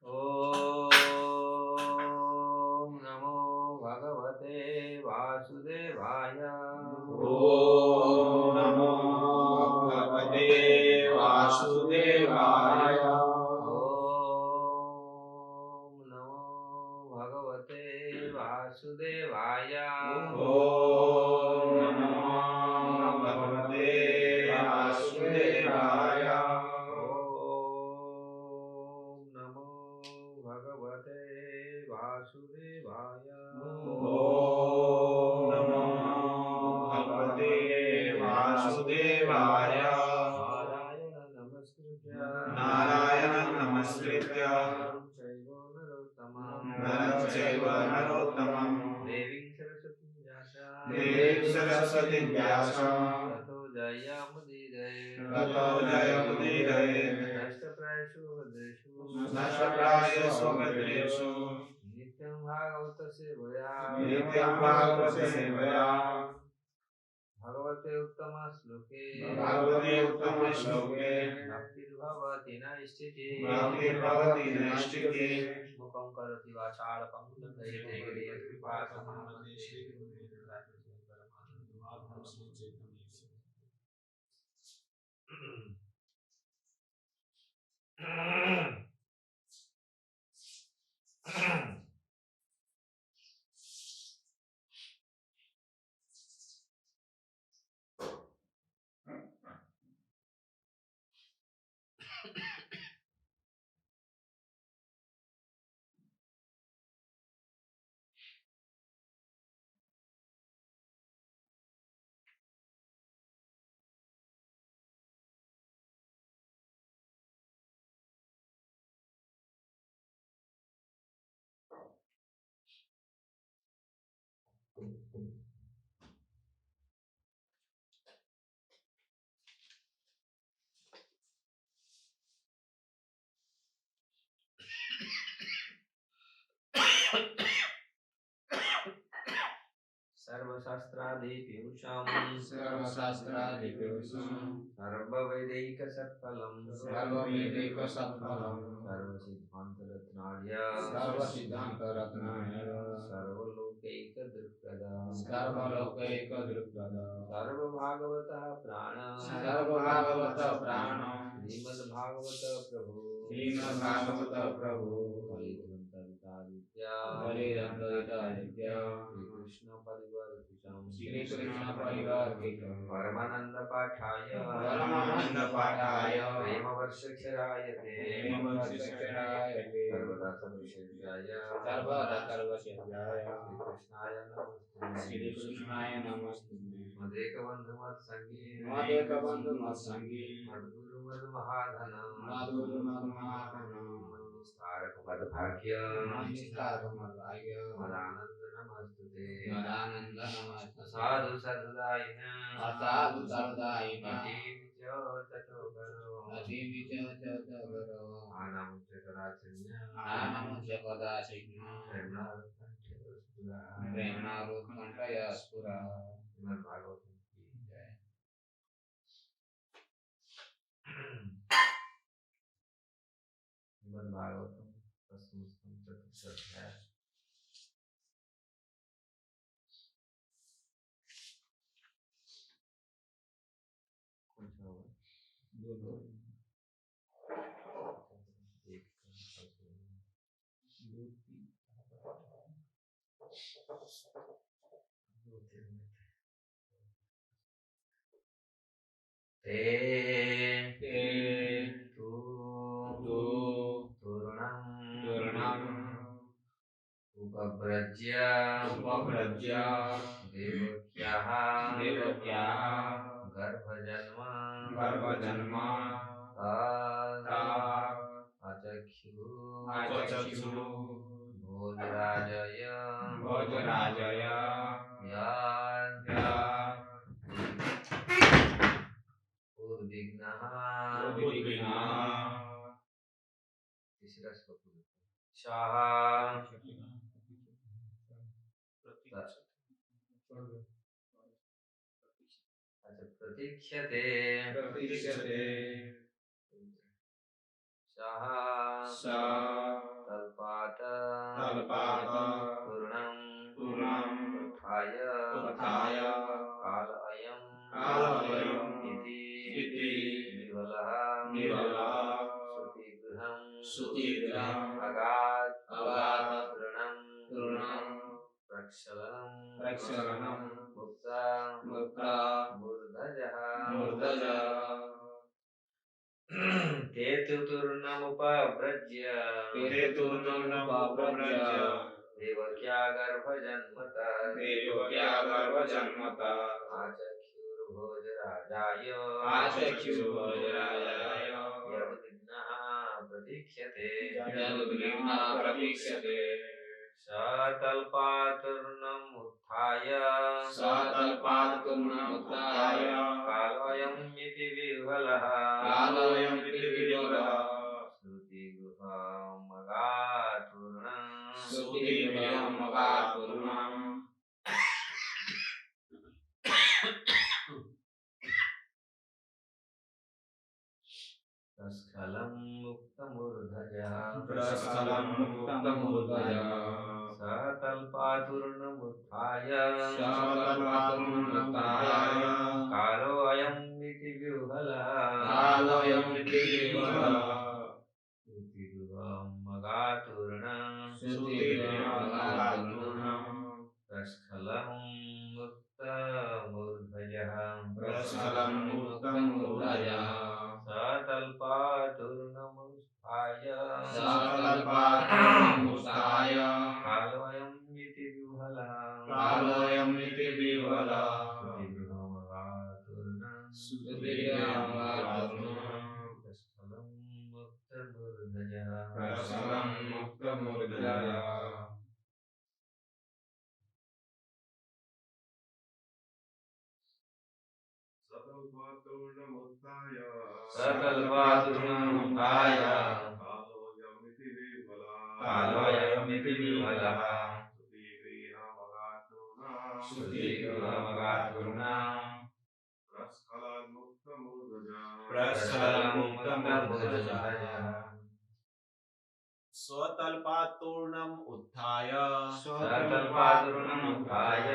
ओम नमो भगवते वासुदेवाय। ओम नमो भगवते वासुदेवाय। ओम नमो भगवते वासुदेवाय। ओम नमो भगवते वासुदेवाय। ओम नमो भगवते वासुदेवाय। ओम नमो भगवते वासुदेवाय। नारायणं नारायणं नमस्कृत्य नमस्कृत्य नरं चैव नरोत्तमं देवीं देवीं सरस्वतीं व्यासं ततो जयमुदीरये नष्टप्रायेषु नष्टप्रायेषु भद्रेषु नित्यं भागवत सेवया नित्यं भागवत सेवया भगवते उत्तम श्लोके भगवते उत्तम श्लोके भक्तिर्भवति नैष्ठिके भक्तिर्भवति नैष्ठिके मुखं करोति वाचालकं लङ्घयते गिरियत्कृपातमहं सर्वशास्त्रादिपीयूषं सर्वशास्त्रादिपीयूषं सर्ववैदिकसत्फलं सर्ववेदिकसत्फलं सर्वसिद्धान्तरत्नाढ्य सर्वसिद्धान्तरत्नाय सर्वलोकैकदृक्पदा सर्वलोकैकदृक्पद सर्वभागवतः प्राण सर्वभागवत प्राण श्रीमद्भागवत प्रभु श्रीमद्भागवत प्रभु बलिदन्तवितादित्य श्रीकृष्ण परिवारकुशं श्रीकृष्ण परिवारकुशं परमानंद पाठाय परमानंद पाठाय प्रेमवर्षक्षराय ते प्रेमवर्षक्षराय ते सर्वदा सर्वशेषाय सर्वदा सर्वशेषाय श्रीकृष्णाय नमस्ते श्रीकृष्णाय नमस्ते मदेकबन्धु मत्संगी मदेकबन्धु मत्संगी मद्गुरु मद्महाधन मधुर मधुमाधन मद्विस्तारक मद्भाग्य मद्विस्तारक मद्भाग्य मदानंद नमस्तुते मदानंद नमस्ते साधु सद्दायिन असाधु सर्वदायिन अतीविच ततोपरो अतीविच ततोपरो आनमुच कराचन्य आनमुच कदाचिन्न प्रेमणारूपकण्ठय स्फुरा श्रीमद्भागवतम की जय। श्रीमद्भागवतम दसम स्कंद चतुर्थ अध्याय। कौन सा होगा? दो एक ते तु तूर्णम् उपव्रज्य देवक्याः गर्भजन्म अचक्षु भोजराजय उद्विग्नः तीसरा श्लोक शाह प्रतीक्षते शाह तल्पात तूर्णम् उत्थाय काल अयम् इति विवलः श्रुतिगृहम् अगात् तृणम् प्रक्षलनम् मुक्ता मूर्धजः ते तु तूर्णमुपव्रज्य देवक्या गर्भजन्मता आचक्षुर्भोजराजाय यदुग्नः प्रतीक्षते सतल्पातूर्णमुत्थाय कालोऽयम् इति विह्वलः श्रुतिगृहमगातूर्णम् प्रस्खलम् मुक्तमूर्धजः सतल्पातूर्णमुत्थाय कालोऽयम् इति विह्वलः श्रुतिगृहमगातूर्णम् प्रस्खलम् मुक्तमूर्धजः सतल्पातूर्णमुत्थाय कालोऽयम् इति विह्वलः प्रस्खलम् मुक्तमूर्धजः सतल्पातूर्णमुत्थाय कालोऽयमिति विह्वलः श्रुतिगृहमगातूर्णम् स्वतल्पात्तूर्णम् उत्थाय स्वतल्पादुर्नमुत्थाय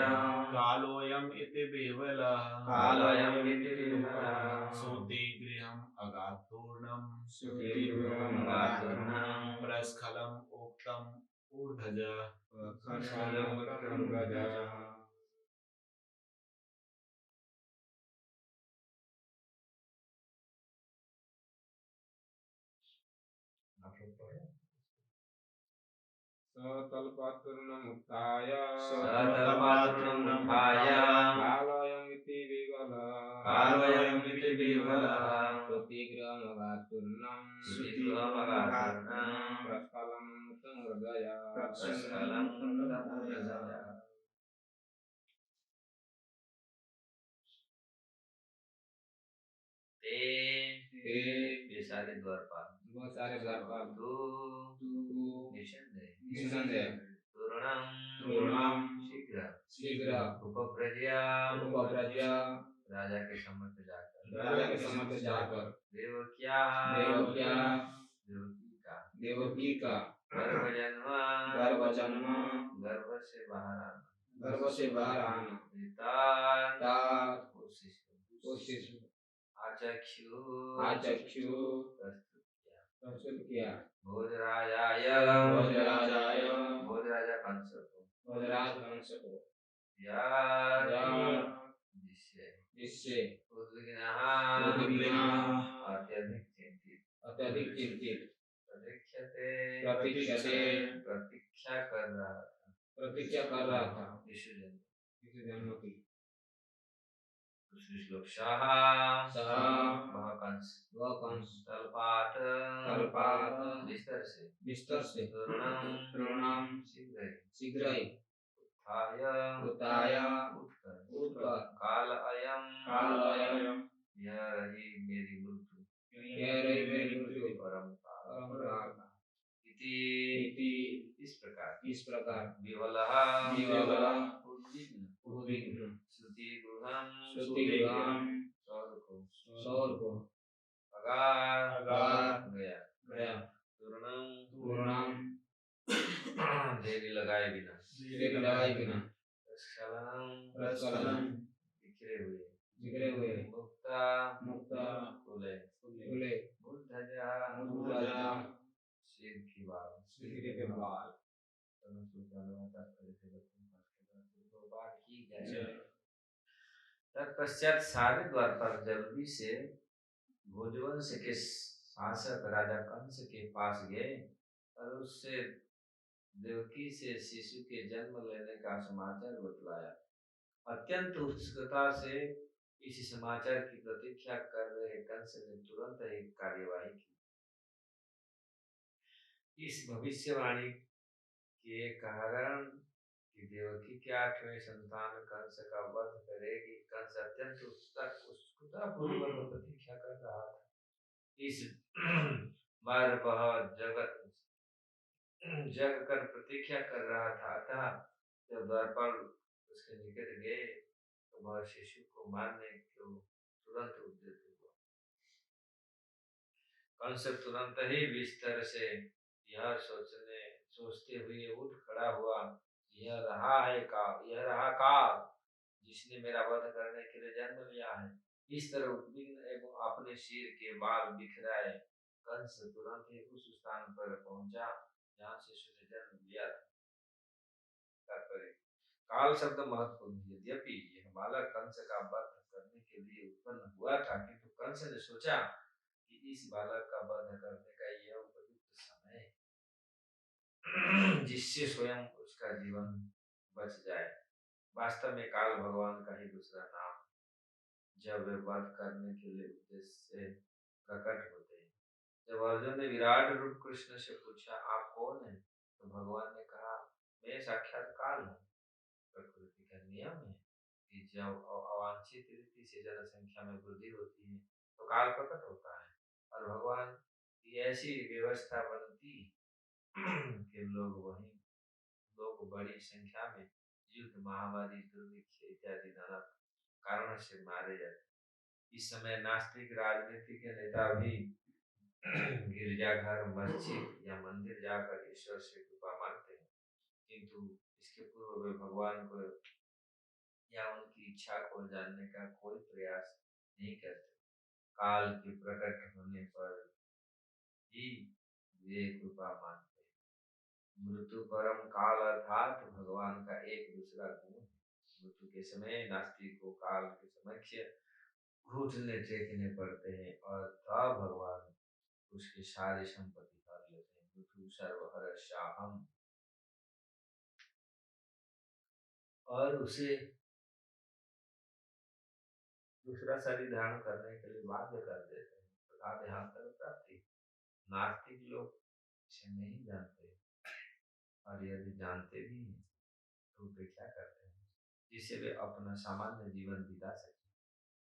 कालोऽयम् इति विह्वलः कालोऽयमिति विह्वलः सूते गृहम् अगात्तूर्णम् सूतिगृहमगातुर्णम् प्रस्खलम् उक्तम् ऊर्ध्वज स्वतल्पात्तूर्णमुत्थाय स्वतल्पादुर्नमुत्थाय कालोऽयमिति विह्वलः कालोऽयमिति विह्वलः सूतिगृहमगातुर्णम् सूतिगृहमगातुर्णम् प्रस्खलम् ऊर्ध्वज प्रस्खलम् ऊर्ध्वज ये सारे द्वारपाल बहुत सारे द्वारपाल तू निस्संदेह तूर्णम शीघ्र उपप्रज्ञा राजा के सम्मुख जाकर देवकिया देवकी का गर्भ जन्म गर्भ से बाहर आना कोशिश आचक्षु प्रस्तुत किया भोजराजाय भोजराजा कंस को यार जिससे उद्विग्नः अत्यधिक चिंतित प्रतीक्षा कर रहा था यीशु जन्म की श्लोकशाह वह कंस तलपात बिस्तर से तृणम शीघ्र ही उत्थाय उठकर काल अयम यह रही मेरी मृत्यु परम काल इति इस प्रकार विवलः उद्विग्न श्रुति गृहम सौर को अगार गया तूर्णम देरी लगाए बिना प्रस्खलन बिखरे हुए मुक्ता खुले ऊर्ध्वजा सिर की बाल तत्पश्चात सारे द्वारपाल जल्दी से भोजवंश के शासक राजा कंस के पास गए और उससे देवकी से शिशु के जन्म लेने का समाचार बतलाया। अत्यंत उत्सुकता से इस समाचार की प्रतीक्षा कर रहे कंस ने तुरंत एक कार्यवाही की। इस भविष्यवाणी के कारण कि देवकी के 8वें संतान कंस का वध करेगी, कंस अत्यंत उत्सुकता पूर्वक प्रतीक्षा कर रहा था। इस बार वह जग कर प्रतीक्षा कर रहा था। अतः जब द्वारपाल उसके निकट गए तो वह शिशु को मारने को तुरंत उद्यत हुआ। कंस तुरंत ही बिस्तर से यह सोचते हुए उठ खड़ा हुआ, यह रहा काल जिसने मेरा वध करने के लिए जन्म लिया है। इस तरह उद्विग्न एवं अपने सिर के बाल बिखराए कंस तुरंत ही उस स्थान पर पहुंचा जहाँ शिशु ने जन्म लिया था। तात्पर्य काल शब्द महत्वपूर्ण है। यद्यपि यह बालक कंस का वध करने के लिए उत्पन्न हुआ था, किंतु कंस ने सोचा कि इस बालक का वध करने का यह उपयुक्त समय है जिससे स्वयं उसका जीवन बच जाए। वास्तव में काल भगवान का ही दूसरा नाम है। जब वे वध करने के लिए उद्देश्य से प्रकट होते हैं। जब अर्जुन ने विराट रूप कृष्ण से पूछा, आप कौन हैं? तो भगवान ने कहा, मैं साक्षात काल हूँ। प्रकृति का नियम है कि जब अवांछित रीति से जनसंख्या में वृद्धि होती है तो काल प्रकट होता है और भगवान की ऐसी व्यवस्था बनती कि लोग बड़ी संख्या में युद्ध, महामारी, दुर्भिक्ष इत्यादि नाना कारण से मारे जाते। इस समय नास्तिक राजनीति के नेता भी गिरजाघर, मस्जिद या मंदिर जाकर ईश्वर से कृपा मांगते हैं, किंतु इसके पूर्व वे भगवान को या उनकी इच्छा को जानने का कोई प्रयास नहीं करते। काल के प्रकट होने पर ही वे कृपा मांगते हैं। मृत्यु परम काल अर्थात भगवान का एक दूसरा गुण है। मृत्यु के समय नास्तिक को काल के समक्ष घुटने टेकने पड़ते हैं और तब भगवान उसकी सारी संपत्ति कर लेते हैं। मृत्यु सर्वहर शाहम, और उसे दूसरा शरीर धारण करने के लिए बाध्य कर देते हैं तथा देहांतर प्राप्ति। नास्तिक लोग इसे नहीं जानते, और यदि जानते भी हैं तो उपेक्षा करते हैं, जिससे वे अपना सामान्य जीवन बिता सके।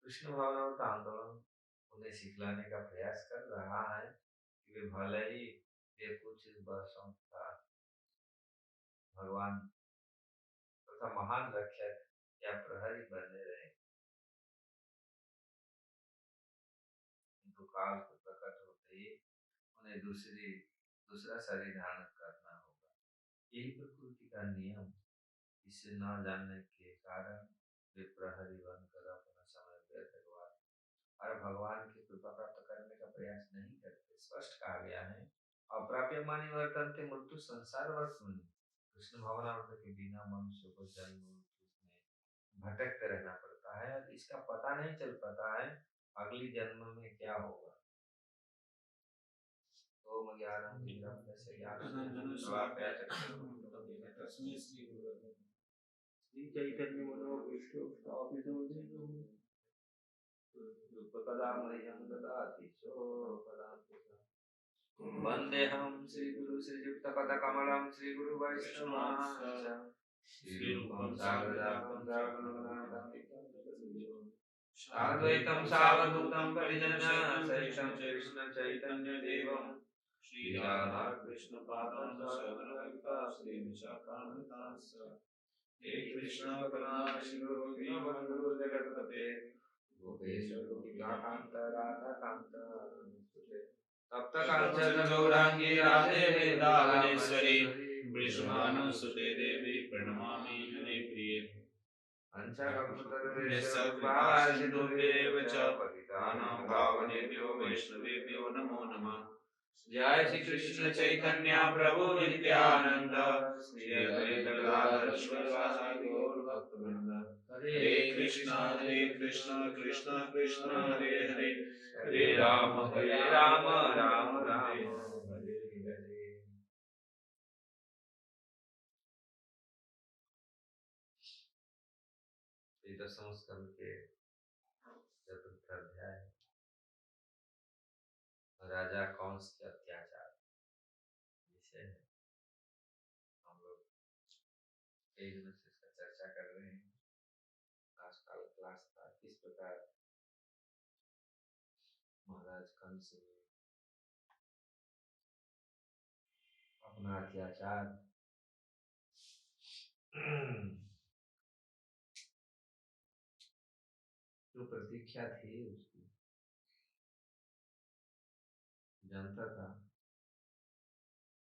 कृष्ण भावनावता आंदोलन उन्हें सिखलाने का प्रयास कर रहा है कि वे भले ही वे कुछ वर्षों तक भगवान तथा महान रक्षक या प्रहरी बने रहे, किंतु काल के प्रकट होते ही उन्हें दूसरा शरीर धारण करना होगा। यही प्रकृति का नियम। इसे न जानने के कारण वे प्रहरी बनकर अपना समय व्यर्थ करवाते और भगवान की कृपा प्राप्त करने का प्रयास नहीं करते। स्पष्ट कहा गया है, अप्राप्यमानी वर्तन्ते मृत्यु संसार वर्तुनि। कृष्ण भावनामृत के बिना मनुष्य को जन्म मृत्यु में भटकते रहना पड़ता है और इसका पता नहीं चल पाता है अगली जन्म में क्या होगा। ओम ज्ञानम विज्ञानस्य ज्ञानस्य शलाकया तस्मै श्री गुरवे श्री चैतन्य मनोभीष्टो स्थापितो रूपकदा मह्यं ददाति सोपदान्तिकम्। वन्देऽहं श्रीगुरु श्रीयुक्तपदकमलं श्रीगुरुवैष्णवांश्च श्रीरूपं साग्रजातं साद्वैतं सावधूतं परिजनसहितं कृष्णचैतन्यदेवं श्रीराधा कृष्ण पादां सहगणललिता श्री विशाखान्वितांश्च हे कृष्ण करुणा सिंधु दीनबन्धु जगत्पते गोपेश गोपिकान्त राधाकान्त तप्त कांचन गौरांगी राधे वृंदावनेश्वरी वृषभानुसुते देवी प्रणमामि हरिप्रिये सिंधुभ्येव च पतितानां पावनेभ्यो वैष्णवेभ्यो नमो नमः। जय श्री कृष्ण चैतन्य प्रभु नित्यानंद श्री अद्वैत गदाधर श्रीवासादि गौर भक्तवृंद। हरे कृष्ण कृष्ण कृष्ण हरे हरे, हरे राम राम राम हरे हरे। दसम स्कंद के चतुर्थ अध्याय राजा कंस के अत्याचार विषय है। हम लोग कई दिनों से इसका चर्चा कर रहे हैं। आज का क्लास था किस प्रकार महाराज कंस ने अपना अत्याचार जो प्रतीक्षा थी उसकी जानता था,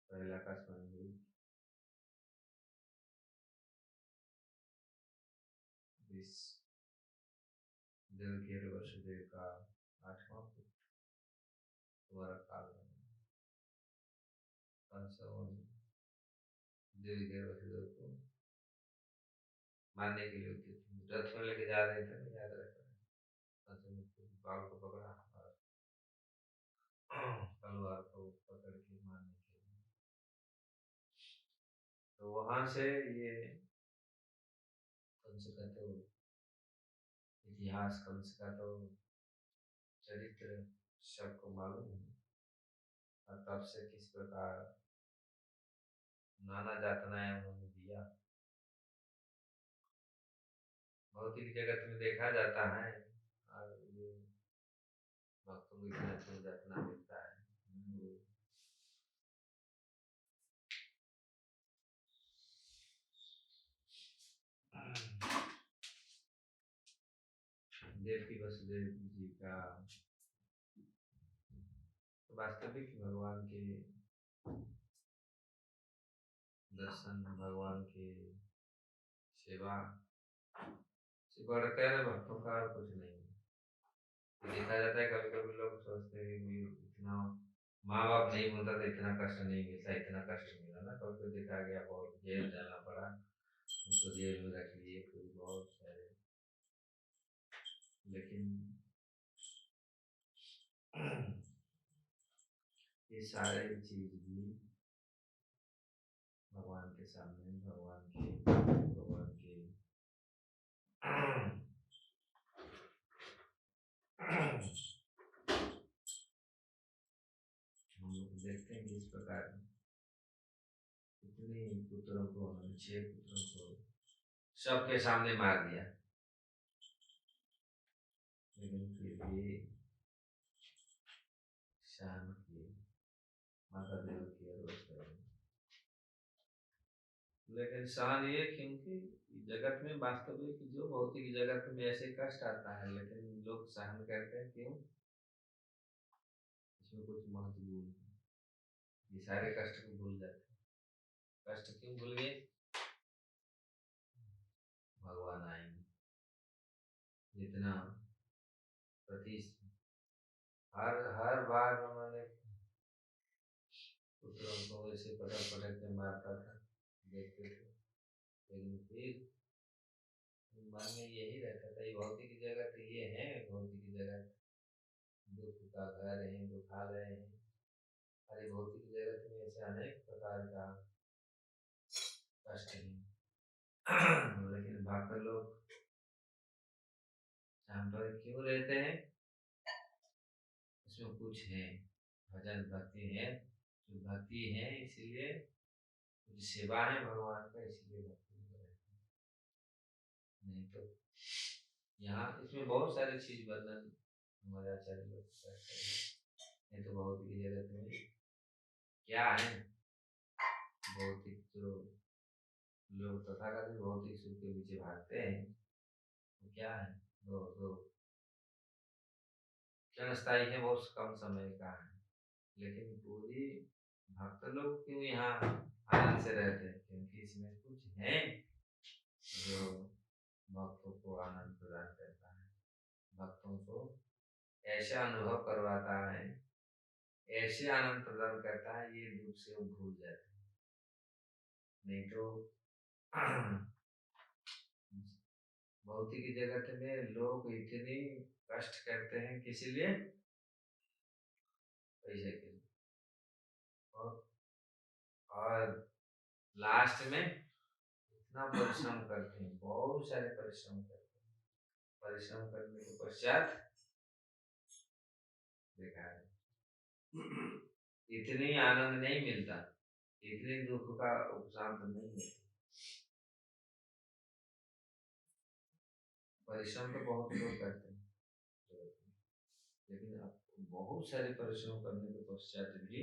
पहला का स्मरण हुई। इस देवकी और वसुदेव का 8वां पुत्र तुम्हारा काल कंस देवकी और वसुदेव को मारने के लिए रथ में लेके जा रहे थे, याद रखा। बाल को पकड़ा और तलवार को पकड़ के मारने के लिए। तो वहां से ये कंस का तो इतिहास, कंस का तो चरित्र सबको मालूम है, और तब से किस प्रकार नाना यातनाएं उन्होंने दिया। भौतिक जगत में देखा जाता है और ये भक्तों को इतना यातना मिलता है। देवकी वसुदेव जी का तो वास्तविक भगवान के दर्शन, भगवान की सेवा से बढ़कर भक्तों का और कुछ नहीं है। तो देखा जाता है कभी कभी लोग सोचते हैं कि इतना माँ बाप नहीं बोलता तो इतना कष्ट नहीं मिलता, इतना कष्ट मिला ना, कभी तो देखा गया बहुत जेल जाना पड़ा, उनको जेल में रख लिए, कोई बहुत सारे। लेकिन ये सारे चीज भी भगवान के सामने, भगवान के हम लोग देखते हैं कि इस प्रकार कितने पुत्रों को, 6 पुत्रों को सबके सामने मार दिया, लेकिन फिर भी शाम की माता देव की अवस्था है। लेकिन सहन ये क्योंकि जगत में वास्तविक जो भौतिक जगत में ऐसे कष्ट आता है, लेकिन लोग सहन करते हैं क्यों? इसमें कुछ महत्वपूर्ण है। ये सारे कष्ट को भूल जाते हैं। कष्ट क्यों भूल गए? भगवान आएंगे। जितना प्रति हर बार उन्होंने पुत्रों को ऐसे पटक पटक के मारता था, देखते थे, लेकिन फिर मन में यही रहता था, ये भौतिक जगत ये है, भौतिक जगत दुख का घर है, दुखालय है। अरे भौतिक जगत में ऐसे अनेक प्रकार का कष्ट है। लेकिन भक्त लोग यहाँ पर क्यों रहते हैं? उसमें कुछ है, भजन भक्ति है, जो भक्ति है इसीलिए, कुछ सेवा है भगवान का इसलिए भक्ति में रहते हैं। नहीं तो यहाँ इसमें बहुत सारी चीज वर्णन हमारे आचार्य लोग करते हैं। नहीं तो भौतिक जगत में क्या है? भौतिक जो लोग तथाकथित भौतिक सुख के पीछे भागते हैं, तो क्या है? दो दो क्षणस्थायी है, बहुत कम समय का है। लेकिन पूरी भक्त लोग क्यों यहाँ आनंद से रहते हैं? क्योंकि इसमें कुछ है जो भक्तों को आनंद प्रदान करता है, भक्तों को ऐसा अनुभव करवाता है, ऐसे आनंद प्रदान करता है, ये दुख से वो भूल जाते हैं। नहीं तो भौतिक जगत में लोग इतनी कष्ट करते हैं, किसी लिए? पैसे के लिए। और लास्ट में इतना परिश्रम करते हैं, बहुत सारे परिश्रम करते हैं, परिश्रम करने के पश्चात देखा है इतनी आनंद नहीं मिलता, इतने दुख का उपशांत नहीं मिलता। परिश्रम तो बहुत लोग करते हैं, लेकिन अब बहुत सारे परिश्रम करने के पश्चात भी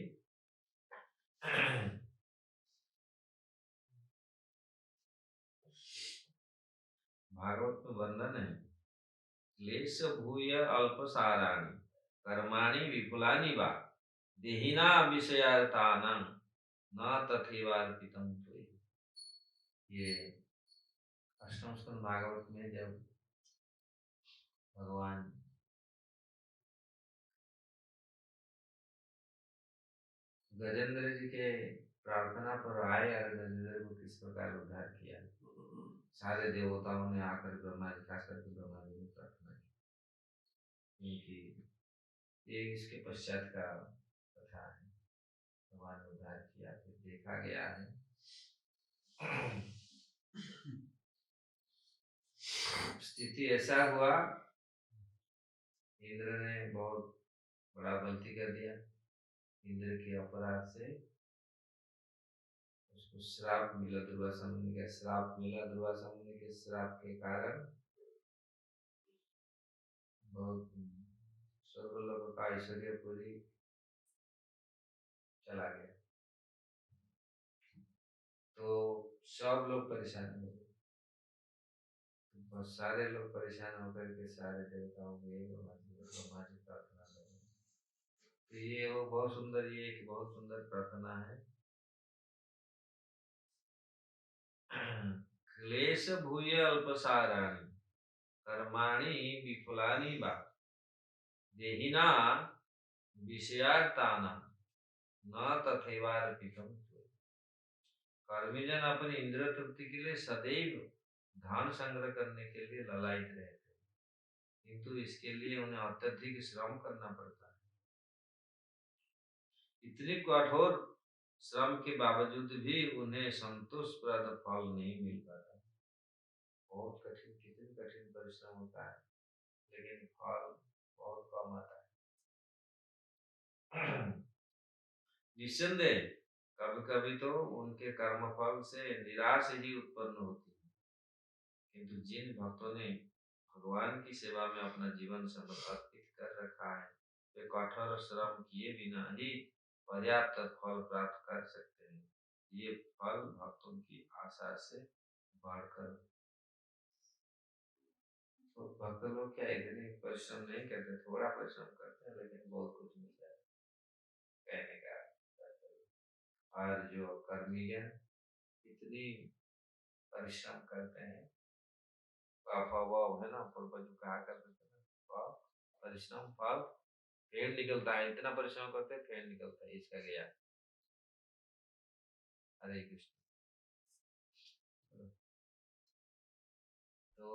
भागवत में वर्णन है, क्लेश भूय अल्पसाराणि कर्माणि विपुलानि वा देहिना विषयार्थानां न तथैवार्पितं त्वयि। ये अष्टम स्कंद भागवत में जब भगवान गजेंद्र जी के प्रार्थना पर आए और गजेंद्र को किस प्रकार उद्धार किया, सारे देवताओं ने आकर ब्रह्मा जी, खास करके ब्रह्मा जी ने प्रार्थना की, क्योंकि ये इसके पश्चात का कथा है। भगवान ने उद्धार किया, फिर देखा गया है स्थिति ऐसा हुआ, इंद्र ने बहुत बड़ा गलती कर दिया। इंद्र के अपराध से उसको श्राप मिला, दुर्वासा मुनि का श्राप मिला। दुर्वासा मुनि के श्राप के कारण बहुत स्वर्गलोक का ऐश्वर्य पूरी चला गया। तो सब लोग परेशान हो गए, बहुत सारे लोग परेशान होकर के सारे देवताओं को ब्रह्मा जी प्रार्थना कर रहे हैं। तो ये वो बहुत सुंदर, ये एक बहुत सुंदर प्रार्थना है। क्लेश भूय अल्पसाराणि कर्माणि विफलानि वा देहिना विषयार्तानां न तथैवार्पितम्। कर्मीजन अपनी इंद्रिय तृप्ति के लिए सदैव धन संग्रह करने के लिए ललायित रहते हैं, किंतु इसके लिए उन्हें अत्यधिक श्रम करना पड़ता है। इतनी कठोर श्रम के बावजूद भी उन्हें संतोषप्रद फल नहीं मिल पाता। बहुत कठिन, कितनी कठिन परिश्रम होता है, लेकिन फल बहुत कम आता है। निस्संदेह कभी कभी तो उनके कर्मफल से निराश ही उत्पन्न होती है, किंतु जिन भक्तों ने भगवान की सेवा में अपना जीवन समर्पित कर रखा है, वे कठोर श्रम किए बिना ही पर्याप्त फल प्राप्त कर सकते हैं। ये फल भक्तों की आशा से बढ़कर, तो भक्त लोग क्या इतनी परिश्रम नहीं करते, थोड़ा परिश्रम करते हैं लेकिन बहुत कुछ मिलता है कहने का। और जो कर्मी जन इतनी परिश्रम करते हैं, है ना, पूर्व जो कहा करते थे, परिश्रम फल पेड़ निकलता है, इतना परिश्रम करते हैं पेड़ निकलता है, इसका गया। हरे कृष्ण। तो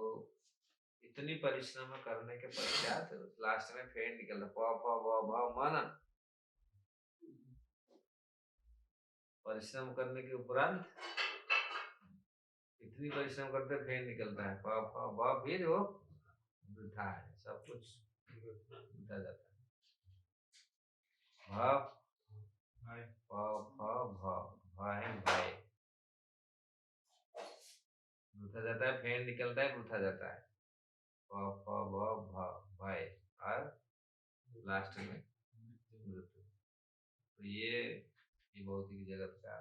इतनी परिश्रम करने के पश्चात लास्ट में फेड़ निकलता, मन परिश्रम करने के उपरांत इतनी परिश्रम करते फेड़ निकलता है, फिर वो वृथा है, सब कुछ वृथा जाता है। भय वृथा जाता है, फेड़ निकलता है, वृथा जाता है, भय, और लास्ट में मृत्यु। तो ये भौतिक जगत का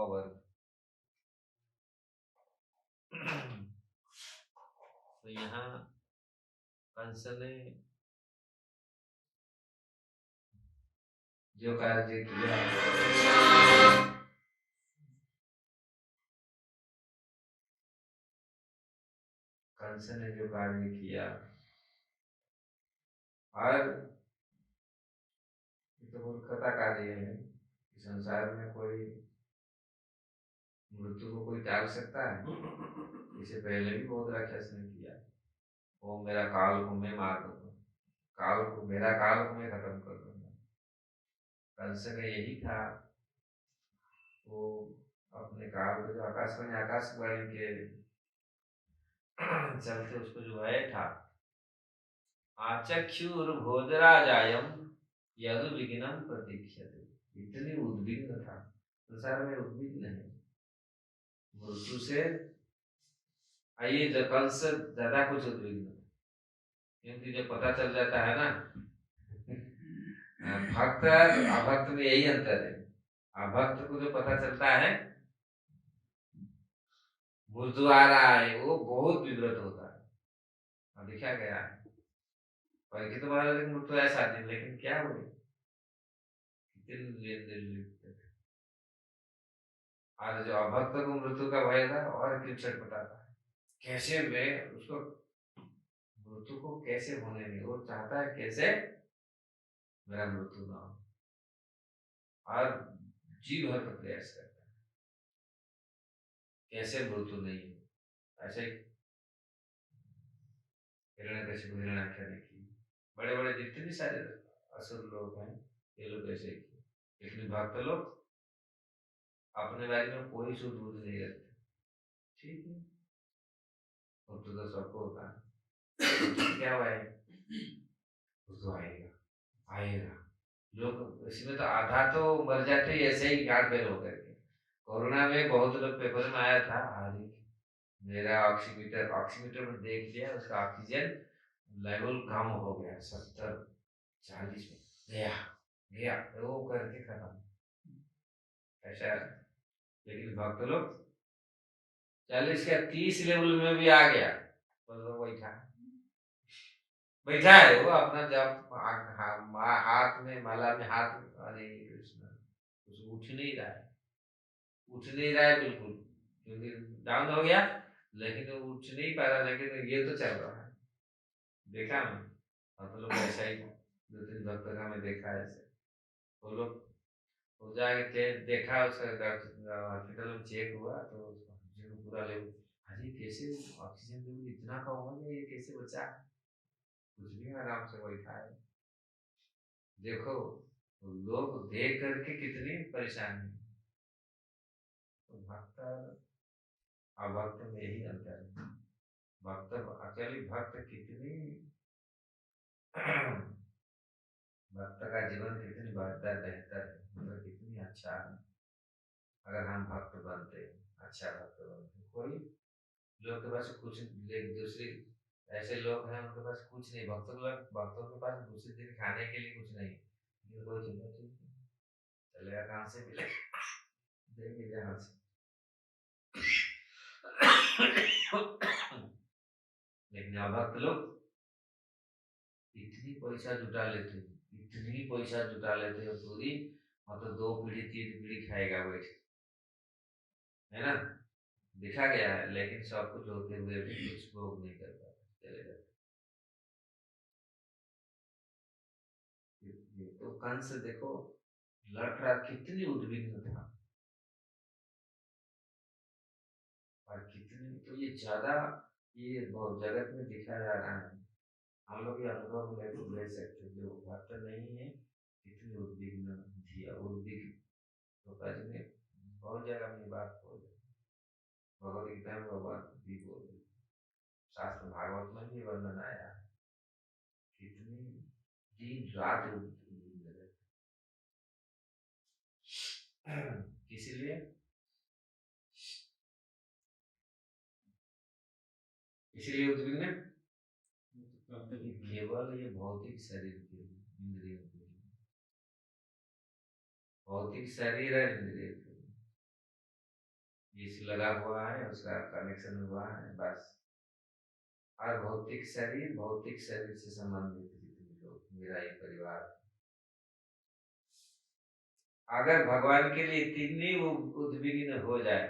वर्ग। तो यहाँ कंस ने जो कार्य किया, कंस ने जो कार्य किया, और तो मूर्खता कार्य है। संसार में कोई मृत्यु को कोई टाल सकता है? इसे पहले भी बहुत राक्षस ने किया, वो मेरा काल को मैं मार दूंगा, काल को, मेरा काल को मैं खत्म कर दूंगा। कंस का यही था, वो अपने काल को, जो आकाशवाणी के चलते उसको जो भय था, आचक्षुर भोजराजायम यदु विघ्नम प्रतीक्षते, इतनी उद्विग्न था, संसार में उद्विग्न है मृत्यु से। आइए कंस ज्यादा कुछ उद्विग्न, क्योंकि जब पता चल जाता है ना, भक्त और अभक्त में यही अंतर है। अभक्त को जो पता चलता है मृत्यु आ रहा है, वो बहुत विव्रत होता है, और लिखा गया है परीक्षित महाराज की मृत्यु ऐसा दिन, लेकिन क्या हुई, और जो अभक्त को मृत्यु का भय था और क्यों छटपटाता है, कैसे मैं उसको मृत्यु को कैसे होने नहीं, वो चाहता है कैसे मेरा मृत्यु ना हो, और जी भर का प्रयास करता है कैसे मृत्यु नहीं हो। ऐसे हिरण्यकशिपु हिरण्याख्य ने की, बड़े बड़े जितने सारे असुर लोग हैं, ये लोग ऐसे ही किए, लेकिन भक्त लोग अपने बारे में कोई शुद्ध बुद्ध नहीं रखते। ठीक है, तो सबको होता है, क्या हुआ है, तो आएगा आएगा। लोग इसमें तो आधा तो मर जाते ऐसे ही गाड़ फेल होकर के। कोरोना में बहुत लोग पेपर में आया था, अरे मेरा ऑक्सीमीटर में देख लिया, उसका ऑक्सीजन लेवल कम हो गया, 70-40 में गया गया, वो करके खत्म ऐसा। लेकिन भक्त लोग 40 का 30 लेवल में भी आ गया, मतलब वही था, बैठा है वो अपना जब हाथ में माला में हाथ, हरे कृष्ण, कुछ उठ नहीं रहा है, उठ नहीं रहा है बिल्कुल, क्योंकि डाउन हो गया, लेकिन वो उठ नहीं पा रहा, लेकिन ये तो चल रहा है। देखा मैं, आप लोग ऐसा ही 2-3 भक्त का मैं देखा है ऐसे, वो लोग वो जाके देखा, उसका हॉस्पिटल में चेक हुआ तो उसका ऑक्सीजन पूरा लेवल, अरे कैसे ऑक्सीजन लेवल इतना कम हो गया, ये कैसे बचा, कुछ भी आराम से बैठा है। देखो लोग देख करके कितनी परेशानी, तो भक्त और अभक्त में यही अंतर है। भक्त एक्चुअली भक्त कितनी भक्त का जीवन कितनी बेहतर बेहतर है, मतलब कितनी अच्छा है। अगर हम भक्त बनते, अच्छा भक्त बनते, कोई लोग के पास कुछ दूसरी, ऐसे लोग हैं उनके पास कुछ नहीं, भक्तों के पास दूसरे दिन खाने के लिए कुछ नहीं, लेकिन कोई चिंता ठीक है, चलेगा कहाँ से मिलेगा, देंगे जहाँ से। लेकिन अभक्त लोग इतनी पैसा जुटा लेते हैं, इतनी पैसा जुटा लेते हैं पूरी, मतलब 2 पीढ़ी 3 पीढ़ी खाएगा बैठ, है ना, दिखा गया है, लेकिन सब कुछ होते हुए भी कुछ भोग नहीं कर पाते, चले जाते। ये तो कंस देखो लड़ रहा, कितनी उद्विग्न था, और कितनी, तो ये ज्यादा, ये बहुत जगत में दिखा जा रहा है, हम लोग ये अनुभव ले सकते, जो भक्त नहीं है कितनी उद्विग्न थी, उद्विग्न, तो जी ने बहुत जगह में ये बात बोले, भगवत गीता में भगवान भी बोले, शास्त्र भागवत में भी वर्णन आया है, कितनी दिन रात उद्विग्न रहते। इसीलिए इसीलिए उद्विग्न केवल ये भौतिक शरीर के लिए, इंद्रियों के लिए, भौतिक शरीर है इंद्रिय के लिए, इस लगा हुआ है, उसका कनेक्शन हुआ है बस, और भौतिक शरीर से संबंधित जितने लोग, मेरा एक परिवार, अगर भगवान के लिए इतनी उद्विग्न हो जाए,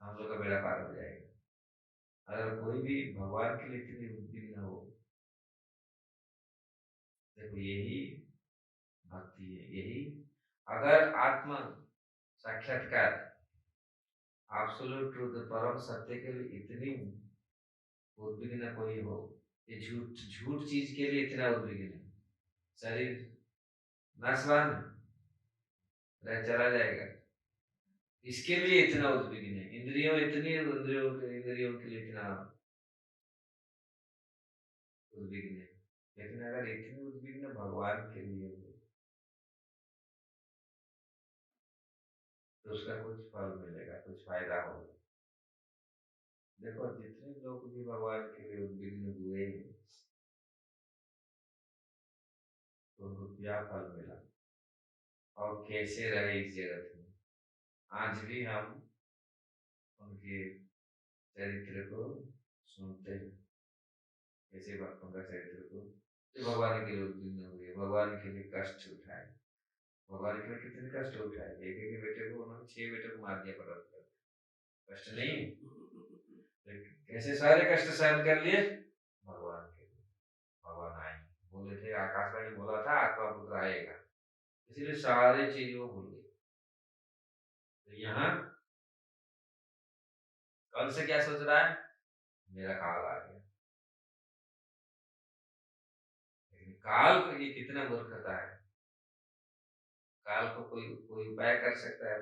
हम लोग का बेड़ा पार हो जाएगा। अगर कोई भी भगवान के लिए इतनी उद्विग्न हो, देखो यही भक्ति है, यही, अगर आत्म साक्षात्कार, एब्सोल्यूट ट्रूथ, परम सत्य के लिए इतनी उद्विग्न कोई हो, ये झूठ झूठ चीज के लिए इतना उद्विग्न है, शरीर नाशवान रह चला जाएगा, इसके लिए इतना उद्विग्न है, इंद्रियों के लिए इतना उद्विग्न है, लेकिन अगर इतनी उद्विग्न भगवान के लिए हो, तो उसका कुछ फल मिलेगा, कुछ फायदा होगा। देखो जितने लोग भी भगवान के लिए उद्विग्न हुए हैं, तो उनको क्या फल मिला, और कैसे रहे इस जगत में, आज भी हम उनके चरित्र को सुनते हैं, कैसे भक्तों का चरित्र को, जो भगवान के लिए उद्विग्न हुए, भगवान के लिए कष्ट उठाए, भगवान के लिए कितने कष्ट उठाए, एक एक बेटे को उन्होंने 6 बेटे को मार दिया, पड़ा कष्ट नहीं, लेकिन कैसे सारे कष्ट सहन कर लिए, भगवान के लिए, भगवान आए, बोले थे, आकाशवाणी बोला था आपका पुत्र आएगा, इसीलिए सारे चीज वो भूल गए। तो यहाँ कल से क्या सोच रहा है, मेरा काल आ गया, लेकिन काल को ये कितना मूर्खता है, काल को कोई कोई उपाय कर सकता है,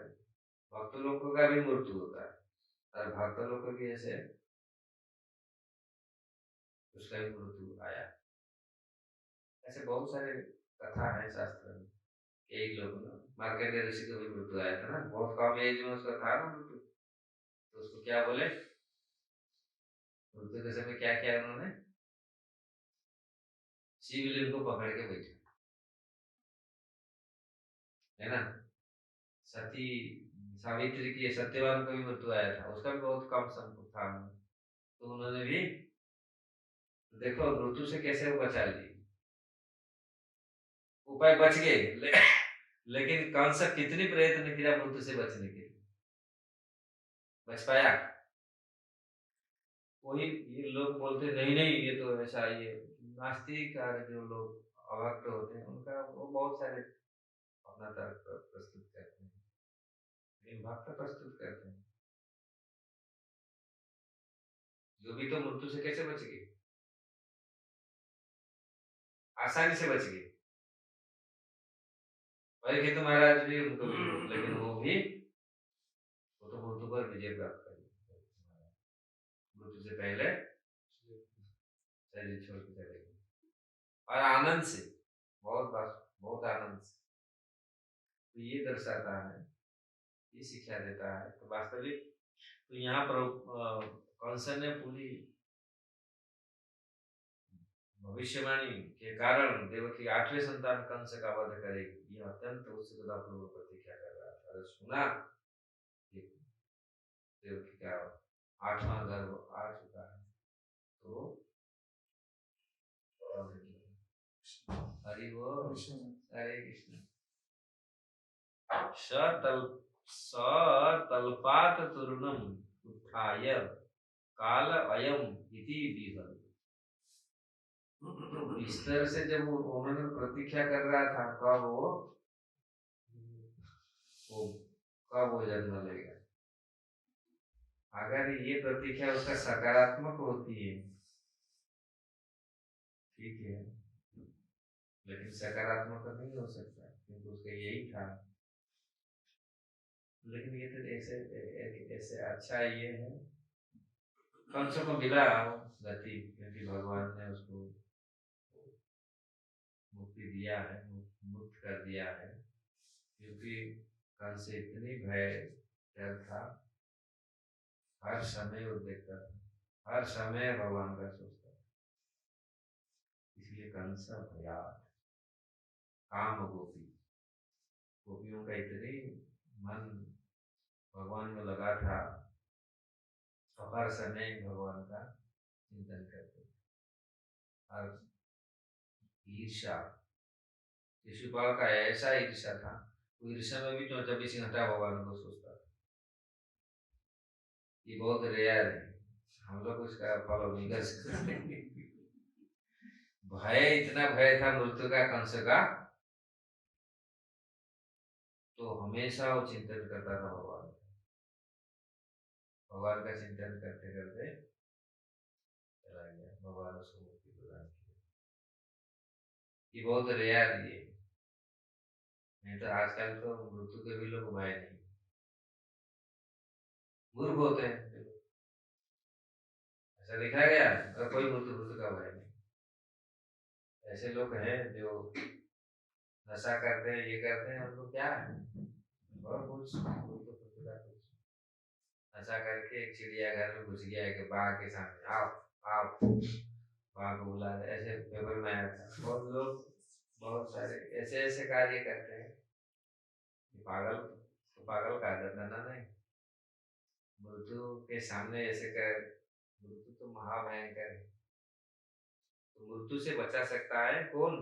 भक्त लोगों का भी मृत्यु होता है, और भक्त लोग को भी ऐसे उसका भी मृत्यु आया, ऐसे बहुत सारे कथा है शास्त्र में, एक लोग ना, मार्कंडेय ऋषि को भी मृत्यु आया था ना, बहुत कम एज में उसका था ना मृत्यु, तो उसको क्या बोले, मृत्यु के समय क्या किया उन्होंने, शिवलिंग को पकड़ के बैठे, है ना, सती सावित्री की, सत्यवान को भी मृत्यु आया था, उसका भी बहुत कम संपत्ति था, तो उन्होंने भी देखो मृत्यु से कैसे वो बचा ली, उपाय बच गए लेकिन कंस कितनी प्रयत्न किया मृत्यु से बचने के लिए, बच पाया? वही ये लोग बोलते नहीं नहीं ये तो ऐसा, ये नास्तिक और जो लोग अभक्त होते हैं उनका वो बहुत सारे अपना तर्क प्रस्तुत करते हैं, लेकिन भक्त प्रस्तुत करते हैं जो भी तो मृत्यु से कैसे बच गए, आसानी से बच गए। परीक्षित महाराज भी उनको भी, लेकिन वो तो मृत्यु पर विजय प्राप्त कर लिया। मृत्यु से पहले शरीर छोड़ के चले गए और आनंद से, बहुत आनंद से। तो ये दर्शाता है, ये शिक्षा देता है। तो वास्तविक तो यहाँ पर कंस ने पूरी भविष्यवाणी के कारण देवकी 8वें संतान कंस का वध करेगी, यह अत्यंत उत्सुकतापूर्वक प्रतीक्षा कर रहा था। और सुना कि देवकी का 8वां गर्भ आ चुका है, तो हरि बोल, हरे कृष्ण। सतल्पात तरुणम उत्थाय काल अयम इति विहल। बिस्तर से जब उन्होंने प्रतीक्षा कर रहा था वो कब वो जन्म लेगा। अगर ये प्रतीक्षा उसका सकारात्मक होती है ठीक है, लेकिन सकारात्मक नहीं हो सकता क्योंकि उसका यही था। लेकिन ये तो ऐसे अच्छा ये है कंस को मिला गति, क्योंकि भगवान ने उसको मुक्ति दिया है, मुक्त कर दिया है। क्योंकि कंस इतनी भय डर था, हर समय वो देखता था, हर समय भगवान का सोचता था, इसलिए कंस भयात। काम गोपियों का इतनी मन भगवान में लगा था, तो हर समय भगवान का चिंतन करते थे। और ईर्षा, शिशुपाल का ऐसा ईर्षा था, वो ईर्षा में भी 24 घंटा भगवान को सोचता था। ये बहुत रेयर है, हम लोग उसका फॉलो नहीं कर सकते। भय, इतना भय था मृत्यु का कंस का, तो हमेशा वो चिंतन करता था भगवान का चिंतन करते करते चला गया, भगवान उसको मुक्ति प्रदान की। ये बहुत रेयर ये, नहीं तो आजकल तो मृत्यु के भी लोग भय नहीं, मूर्ख होते हैं। ऐसा देखा गया और कोई मृत्यु का भय नहीं। ऐसे लोग हैं जो नशा करते हैं, ये करते हैं, उनको क्या है और कुछ नशा करके एक चिड़ियाघर में घुस गया कि बाघ के सामने आओ आओ, बाघ को बुला रहे, ऐसे पेपर में आया था। बहुत लोग बहुत सारे ऐसे ऐसे कार्य करते हैं, पागल तो पागल का दंडना नहीं, मृत्यु के सामने ऐसे कर, मृत्यु तो महाभयंकर है। तो मृत्यु से बचा सकता है कौन?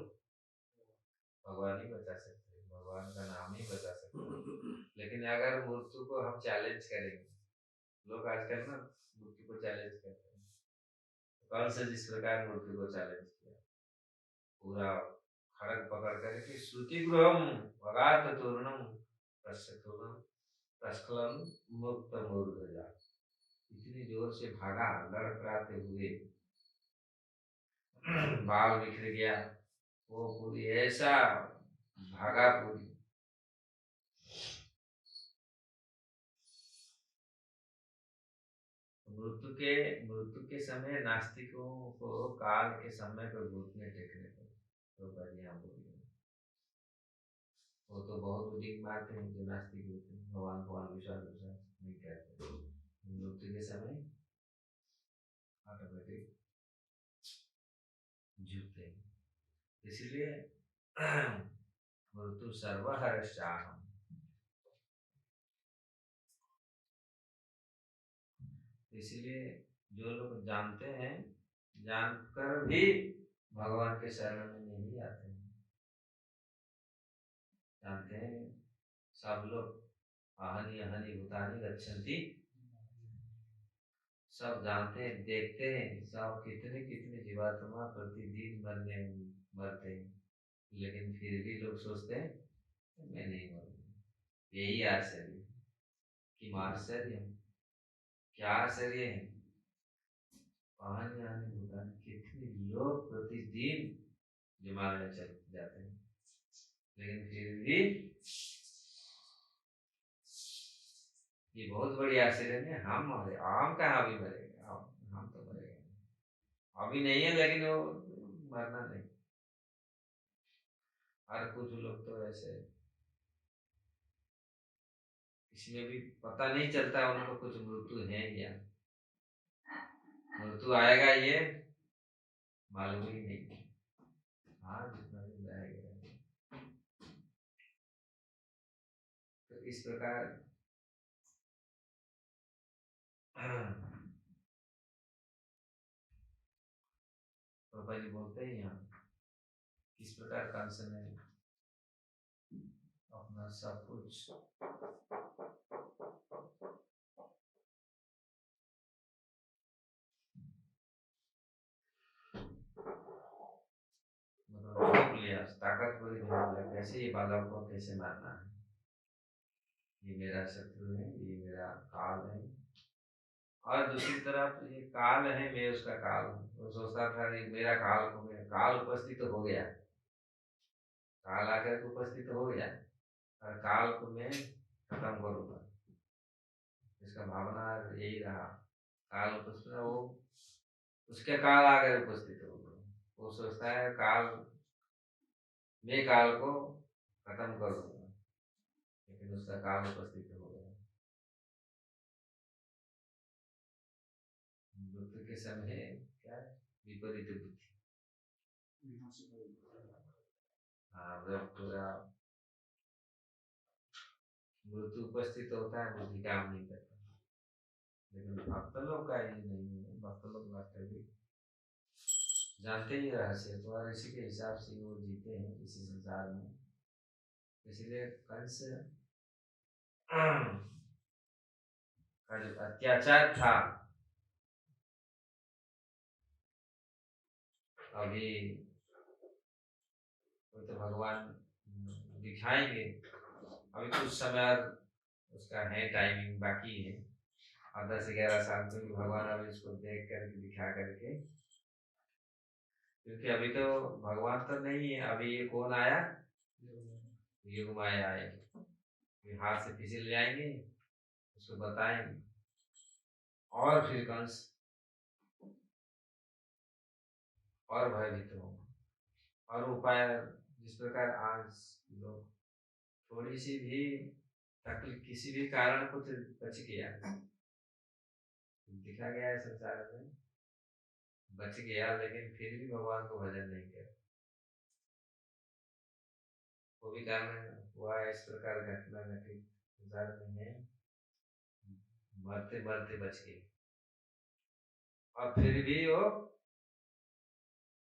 भगवान ही बचा सकते हैं, भगवान का नाम ही बचा सकता है। लेकिन अगर मृत्यु को हम चैलेंज करेंगे, लोग आजकल ना मृत्यु को चैलेंज करते हैं, कौन से जिस प्रकार मृत्यु को चैलेंज किया, पूरा खड़ग पकड़ करके श्रुति गृहम भगात तूर्णम प्रस्खलन मुक्त मूर्धजा, इतनी जोर से भागा लड़खड़ाते हुए, बाल बिखर गया, वो पूरी ऐसा भागा पूरी। मृत्यु के समय नास्तिकों को काल के समय पर घुटने टेकने को तो बढ़िया बोली, वो तो बहुत उदिक मारते हैं जो नास्तिक होते हैं, भगवान विश्वास नहीं करते। मृत्यु के समय ऑटोमेटिक झुकते हैं, इसलिए मृत्यु सर्वहर्षाहम। इसलिए जो लोग जानते हैं जानकर भी भगवान के शरण में नहीं आते हैं। जानते हैं सब लोग अहनि अहनि भूतानि गच्छन्ति, सब जानते हैं, देखते हैं सब कितने कितने जीवात्मा प्रतिदिन मरते हैं, लेकिन फिर भी लोग सोचते हैं मैं नहीं मरूंगा। यही आश्चर्य कि आश्चर्य क्या आश्चर्य है। अहनि अहनि भूतानि कितने लोग प्रतिदिन हिमालय चल जाते हैं, लेकिन फिर भी ये बहुत बड़ी आश्चर्य है। हम मरे, हम कहाँ अभी मरेंगे, हम तो मरेंगे अभी नहीं है, लेकिन वो मरना नहीं। और कुछ लोग तो ऐसे किसी में भी पता नहीं चलता उनको कुछ मृत्यु है या मृत्यु आएगा, ये मालूम ही नहीं। हाँ, जितना दिन रहेगा। तो इस प्रकार पापा जी बोलते हैं यहाँ किस प्रकार कंस ने अपना सब कुछ मतलब झोंक लिया, ताकतवर झोंक लिया, कैसे ये बालक को कैसे मारना है, ये मेरा शत्रु है, ये मेरा काल है। और दूसरी तरफ ये काल है, मैं उसका काल हूँ। वो सोचता था ये मेरा काल हो गया, काल उपस्थित तो हो गया, काल आकर के उपस्थित हो गया और काल को मैं खत्म करूंगा। इसका भावना यही रहा, काल उपस्थित वो उसके काल आकर उपस्थित हो गया। वो सोचता है काल, मैं काल को खत्म कर दूंगा, लेकिन उसका काल उपस्थित हो गया। मृत्यु के समय क्या विपरीत बुद्धि। हाँ, जब पूरा मृत्यु उपस्थित होता है बुद्धि काम नहीं करता। लेकिन भक्त लोग का ये नहीं है, भक्त लोग वास्तविक जानते ही रहस्य तो, और इसी के हिसाब से वो जीते हैं इसी संसार में। इसलिए कंस का जो अत्याचार था अभी वो तो भगवान दिखाएंगे, अभी कुछ समय और उसका है, टाइमिंग बाकी है, और 10-11 साल में भी भगवान अभी इसको देख करके दिखा करके, क्योंकि अभी तो भगवान तो नहीं है, अभी ये कौन आया, युग माया आएगी, हाथ से फिसल जाएंगे, उसको बताएंगे, और फिर कंस और भयभीत होंगे। और उपाय जिस प्रकार आज लोग थोड़ी सी भी तकलीफ, किसी भी कारण कुछ बच गया, दिखा गया है संसार में बच गया, लेकिन फिर भी भगवान को भजन नहीं किया, वो भी कारण हुआ है। इस प्रकार घटना घटित संसार में है, मरते मरते बच गए और फिर भी वो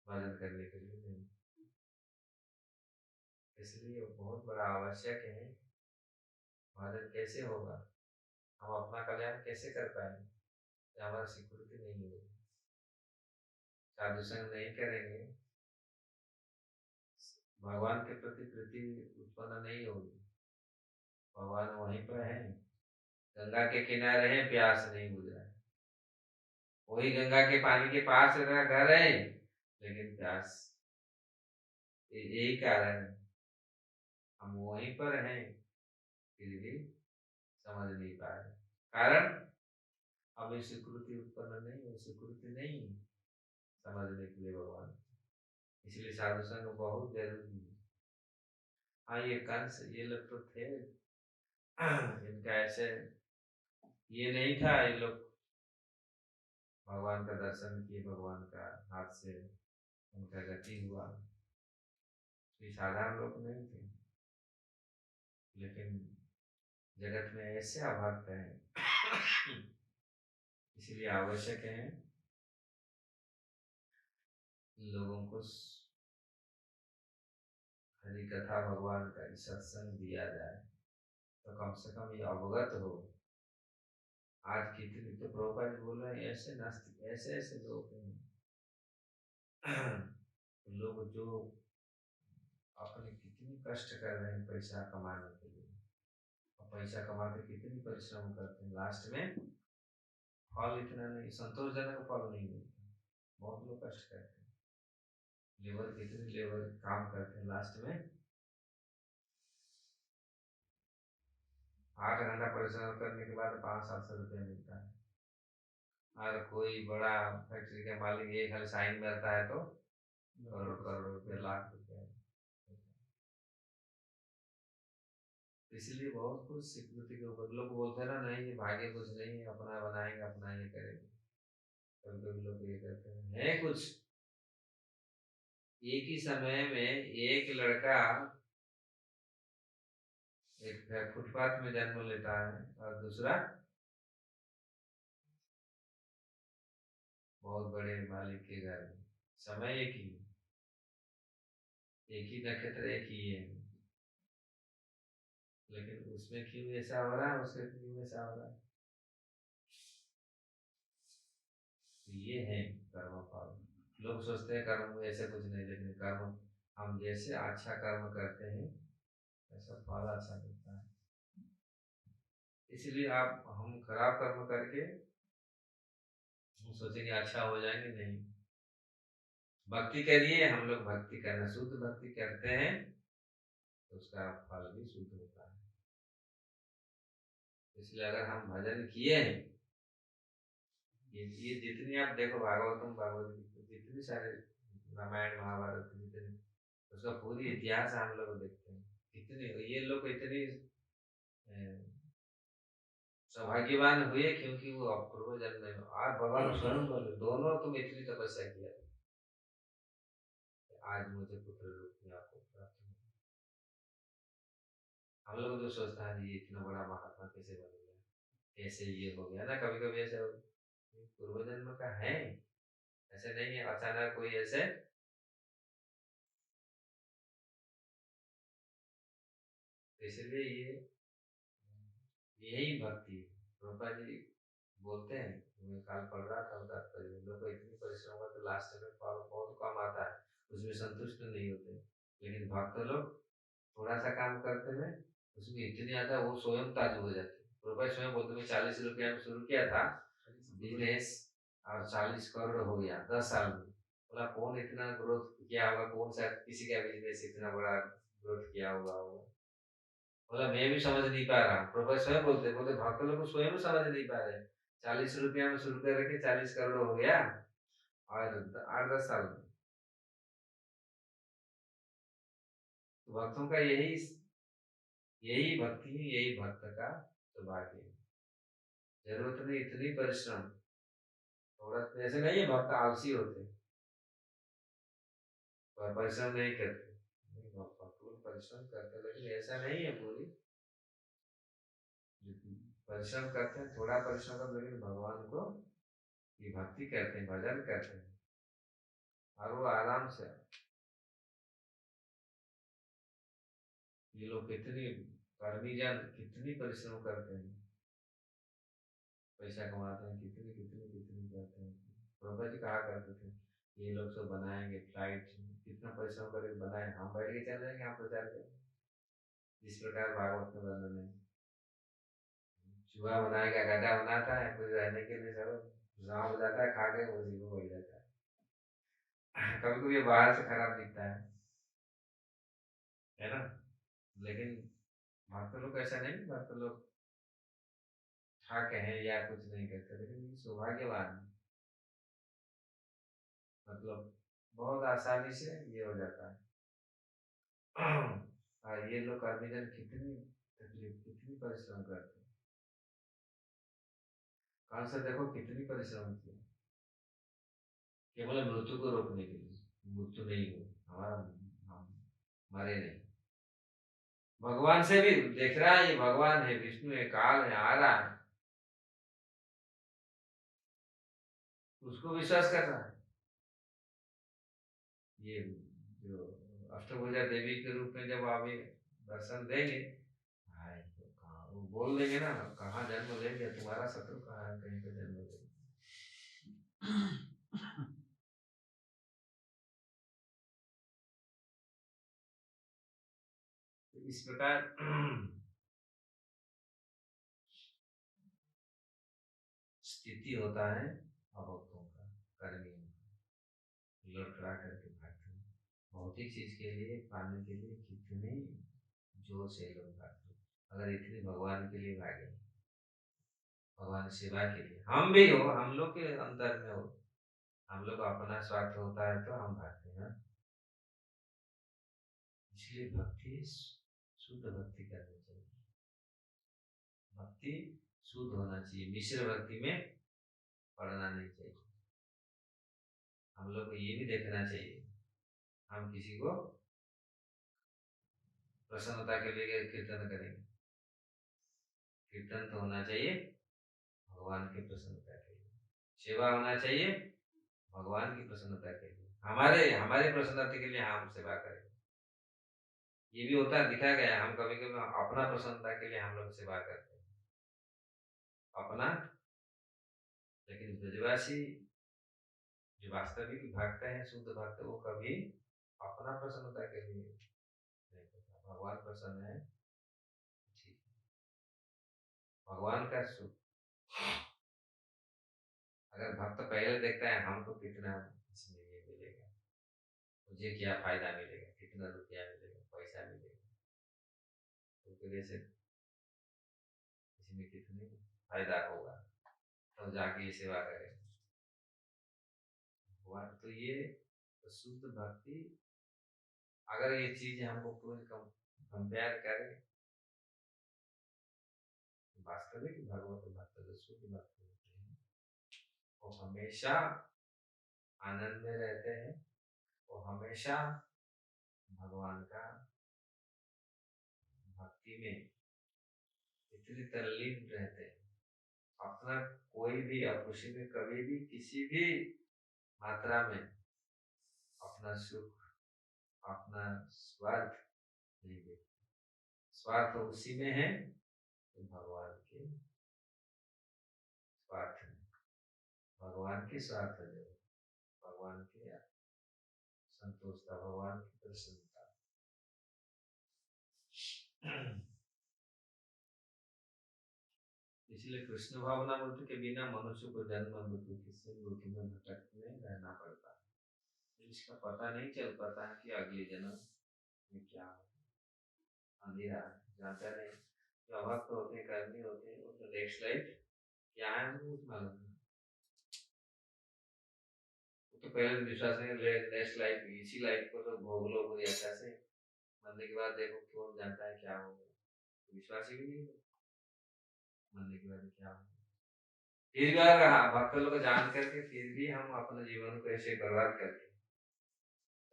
भजन करने के लिए नहीं। इसलिए बहुत बड़ा आवश्यक है, भजन कैसे होगा, हम अपना कल्याण कैसे कर पाएंगे, हमारी स्वीकृति नहीं होगी, साधु संग नहीं करेंगे, भगवान के प्रति प्रीति उत्पन्न नहीं होगी। भगवान वहीं पर है, गंगा के किनारे है, प्यास नहीं बुझ रहा है, वही गंगा के पानी के पास घर है, लेकिन प्यास, यही कारण है, हम वहीं पर हैं फिर भी समझ नहीं पा रहे। कारण अभी स्वीकृति उत्पन्न नहीं हो, स्वीकृति नहीं समझने के लिए भगवान, इसलिए साधु संग बहुत जरूरी है। हाँ, ये कंस ये लोग तो थे, इनका ऐसे ये नहीं था, ये लोग भगवान का दर्शन किए, भगवान का हाथ से उनका गति हुआ, ये साधारण लोग नहीं थे, लेकिन जगत में ऐसे अभक्त हैं, इसलिए आवश्यक है लोगों को हरि कथा भगवान का सत्संग दिया जाए, तो कम से कम ये अवगत हो। आज कितनी तो प्रभुपाद जी बोल रहे हैं, ऐसे नास्तिक ऐसे ऐसे लोग हैं लोग जो अपने कितनी कष्ट कर रहे हैं पैसा कमाने के लिए, और पैसा कमा के कितनी परिश्रम करते हैं, लास्ट में फल इतना नहीं, संतोषजनक फल नहीं मिलता। बहुत लोग कष्ट करते हैं, लेबर कितनी लेबर काम करते हैं, लास्ट में 8 घंटा परिश्रम करने के बाद 500-700 रुपया मिलता है। और कोई बड़ा फैक्ट्री के मालिक एक खाली साइन करता है तो करोड़ करोड़ रुपया, लाख रुपया। इसलिए बहुत कुछ स्वीकृति के ऊपर लोग बोलते हैं ना, नहीं ये भाग्य कुछ नहीं है, अपना बनाएंगे अपना ये करेंगे। कभी कभी लोग ये कहते हैं है कुछ। एक ही समय में एक लड़का एक फुटपाथ में जन्म लेता है और दूसरा बहुत बड़े मालिक के घर में। समय एक ही नक्षत्र एक ही है, लेकिन उसमें क्यों ऐसा हो रहा है, उसके क्यों ऐसा हो रहा है। तो ये है कर्म फल। लोग सोचते हैं कर्म में ऐसे कुछ नहीं, लेकिन कर्म हम जैसे अच्छा कर्म करते हैं ऐसा फल अच्छा मिलता है। इसलिए आप हम खराब कर्म करके हम सोचेंगे अच्छा हो जाएंगे, नहीं। भक्ति करिए, हम लोग भक्ति करना शुद्ध भक्ति करते हैं तो उसका फल भी शुद्ध होता है। इसलिए अगर हम भजन किए हैं, ये जितनी आप देखो भागवतम भागवत गीता, जितनी सारे रामायण महाभारत जितने, उसका पूरी इतिहास हम लोग देखते हैं। कितने ये लोग इतनी सौभाग्यवान हुए क्योंकि वो पूर्व जन्म में आज भगवान स्वयं बोले, दोनों तुम इतनी तपस्या किया, आज मुझे पुत्र रूप में आपको प्राप्त हुआ। हम लोग तो सोचता है ये इतना बड़ा महात्मा कैसे बन गया, कैसे ये हो गया ना। कभी कभी ऐसे पूर्व जन्म का है, ऐसे नहीं है अचानक कोई ऐसे। इसलिए यही भक्ति रूपा जी बोलते हैं। मैं काल पढ़ रहा था तात्पर्य, लोग को इतनी परिश्रम का तो लास्ट में फल बहुत कम आता है, उसमें संतुष्ट नहीं होते। लेकिन भक्त लोग थोड़ा सा काम करते हैं, उसमें इतनी आता है वो स्वयं ताजुब हो जाते हैं। रूपा स्वयं बोलते, मैं 40 रुपया में शुरू किया था बिजनेस और 40 करोड़ हो गया 10 साल में। बोला कौन इतना ग्रोथ किया होगा, कौन सा किसी का बिजनेस इतना बड़ा ग्रोथ किया होगा। बोला मैं भी समझ नहीं पा रहा। प्रोफेसर स्वयं बोलते बोलते भक्त लोग स्वयं समझ नहीं पा रहे। 40 रुपया में शुरू करके 40 करोड़ हो गया और 8-10 साल में। तो भक्तों का यही भक्ति है, यही भक्त का सौभाग्य है। जरूरत नहीं इतनी परिश्रम, थोड़ा ऐसे नहीं है भक्त आलसी होते पर परिश्रम नहीं करते। नहीं, भक्त लोग परिश्रम करते, लेकिन ऐसा नहीं है पूरी परिश्रम करते हैं, थोड़ा परिश्रम करते, लेकिन भगवान को की भक्ति करते हैं, भजन करते हैं और वो आराम से। ये लोग कितनी कर्मी जन कितनी परिश्रम करते हैं, पैसा कमाते हैं, कितनी कितनी कितनी करते हैं। प्रभा जी कहा करते थे ये लोग सब बनाएंगे फ्लाइट, कितना परिश्रम करके बनाए, हम बैठ के चल जाएंगे, हम प्रचार करेंगे। जिस प्रकार भागवत में वर्णन है, चूहा बनाएगा, गड्ढा बनाता है कुछ रहने के लिए, सब गाँव हो जाता है, खा के उसी में बढ़ जाता है। कभी कभी ये बाहर से खराब दिखता है ना। लेकिन भक्त लोग ऐसा नहीं, भक्त लोग ठाक हैं या कुछ नहीं करते, लेकिन ये सौभाग्यवान है। मतलब बहुत आसानी से ये हो जाता है। और ये लोग कर्मीजन कितनी तकलीफ कितनी परिश्रम करते हैं। कल से देखो कितनी परिश्रम की, केवल मृत्यु को रोकने के लिए, मृत्यु नहीं हो हमारा, हम मरे नहीं। भगवान से भी देख रहा है, ये भगवान है, विष्णु है, काल है, आ रहा है, उसको विश्वास कर रहा है। ये जो अष्टभुजा देवी के रूप में जब आप ये दर्शन देंगे, भाई तो कहाँ वो बोल देंगे ना, कहाँ जन्म लेंगे, तुम्हारा शत्रु कहाँ है, कहीं पे जन्म लेंगे। तो इस प्रकार स्थिति होता है अभक्तों का, कर्मियों का, लड़खड़ा करके भागते हैं भौतिक चीज के लिए, पाने के लिए कितने जोर से लोग भागते हैं। अगर इतने भगवान के लिए भागे, भगवान सेवा के लिए, हम भी हो, हम लोग के अंतर में हो, हम लोग का अपना स्वार्थ होता है तो हम भागते हैं। इसलिए भक्ति शुद्ध भक्ति करनी चाहिए, भक्ति शुद्ध होना चाहिए, मिश्र भक्ति में पढ़ना नहीं चाहिए। हम लोग को ये भी देखना चाहिए, हम किसी को प्रसन्नता के लिए कीर्तन करेंगे, कीर्तन तो होना चाहिए भगवान की प्रसन्नता के लिए, सेवा होना चाहिए भगवान की प्रसन्नता के लिए, हमारे हमारे प्रसन्नता के लिए हम सेवा करें। ये भी होता है, दिखा गया, हम कभी कभी अपना प्रसन्नता के लिए हम लोग सेवा करते हैं अपना, लेकिन ब्रजवासी जो वास्तविक भक्त है, शुद्ध भक्त, वो कभी अपना प्रसन्नता के लिए नहीं करता। भगवान प्रसन्न है, ठीक है, भगवान का सुख। अगर भक्त पहले देखता है हमको कितना इसमें ये मिलेगा, मुझे क्या फायदा मिलेगा, कितना रुपया मिलेगा, पैसा मिलेगा, तो फिर ऐसे इसमें कितनी फायदा होगा, तब तो जाके ये सेवा करेगा भगवान। तो ये तो शुद्ध भक्ति, अगर ये चीज हमको पूरी कंपेयर करें, वास्तविक भगवत भक्त जो शुद्ध भक्त होते हैं, वो हमेशा आनंद में रहते हैं, वो हमेशा भगवान का भक्ति में इतने तल्लीन रहते हैं, अपना कोई भी खुशी में कभी भी किसी भी मात्रा में अपना सुख, अपना स्वार्थ नहीं देखते। स्वार्थ उसी में है तो भगवान के स्वार्थ में, भगवान के स्वार्थ जो भगवान के संतोषता, भगवान की प्रसन्नता। इसलिए कृष्ण भावनामृत के बिना मनुष्य को जन्म मृत्यु किसी मृत्यु में भटकने रहना पड़ता है। इसका पता नहीं चल पाता है कि अगले जन्म में क्या हो, अंधेरा है, जानता नहीं। जो अभक्त होते हैं, कर्मी होते हैं, वो तो नेक्स्ट लाइफ क्या है उनको कुछ मालूम नहीं। वो तो पहले विश्वास नहीं, नेक्स्ट लाइफ, इसी लाइफ को तो भोग लो पूरी अच्छा से, मरने के बाद देखो कौन जानता है क्या होगा, तो विश्वास ही नहीं है मरने के बाद क्या होगा। फिर भी अगर भक्त लोग जान करके फिर भी हम अपने जीवन को ऐसे बर्बाद करके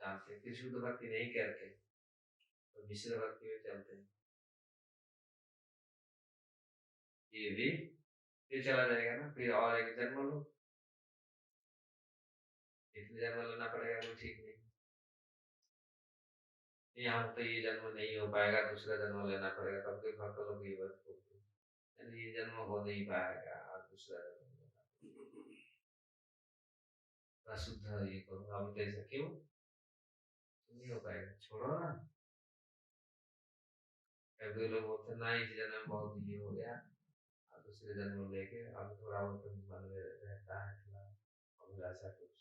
जानते, फिर शुद्ध भक्ति नहीं करते तो मिश्र भक्ति में चलते हैं, ये भी फिर चला जाएगा ना, फिर और एक जन्म लो, इतने जन्म लेना पड़ेगा, कोई ठीक नहीं। यहाँ तो ये जन्म नहीं हो पाएगा, दूसरा जन्म लेना पड़ेगा, तब के भक्त लोग ये बात बोलते हैं, यानी ये जन्म हो नहीं पाएगा और दूसरा जन्म लेना पड़ेगा, शुद्ध ये करो, अब कैसे क्यों नहीं हो पाएगा, छोड़ो ना। कभी लोग बोलते ना इस जन्म में बहुत ये हो गया, और दूसरे जन्म लेके अब थोड़ा बहुत मन में रहता है थोड़ा अभिलाषा कुछ।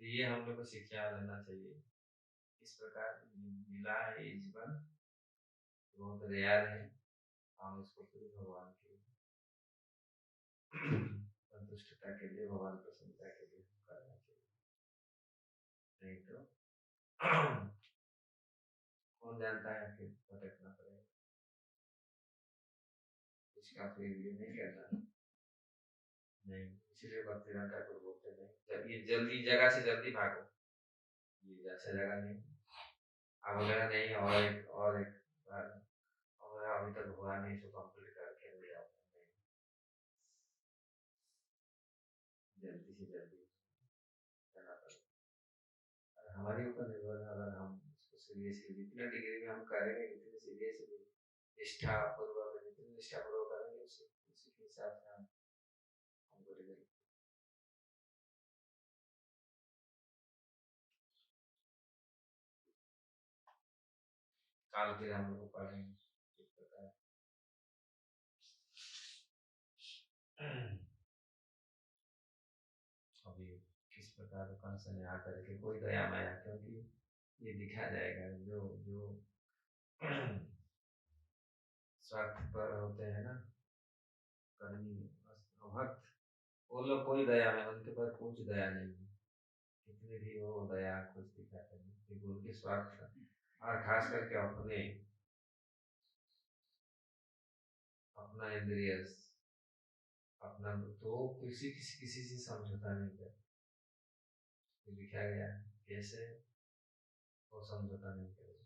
तो ये हम लोग को शिक्षा लेना चाहिए, इस प्रकार मिला है ये जीवन, बहुत रेयर है, हम इसको पूरे भगवान की संतुष्टता के लिए, भगवान प्रसन्नता के लिए करना चाहिए, नहीं तो कौन जानता है फिर भटकना पड़ेगा, इसका फिर ये नहीं करना नहीं। इसीलिए भक्तिनाथ ठाकुर बोलते नहीं, जब ये जल्दी जगह से जल्दी भागो, ये अच्छा जगह नहीं, अब लगा नहीं और एक बार, और अभी तक भगवान ने इसको कंप्लीट करके ले जाओ, हमारे ऊपर निर्भर है। अगर हम उसको सीरियसली जितना डिग्री में हम करेंगे, जितने सीरियसली निष्ठा पूर्वक, जितनी निष्ठा पूर्वक करेंगे, उसी के हिसाब से हम हमको रिजल्ट। काल फिर हम लोग पढ़ेंगे किस प्रकार। अभी किस प्रकार कंस ने आकर के कोई दया माया, क्योंकि ये दिखा जाएगा जो जो स्वार्थ पर होते हैं ना, कर्मी भक्त, वो लोग कोई दया में, उनके पास कुछ दया नहीं है। कितने भी वो दया कुछ दिखाते हैं कि उनके स्वार्थ, और खास करके अपना इंद्रिय, अपना, तो किसी से समझौता नहीं करते। लिखा गया है कैसे वो समझौता नहीं करेगा।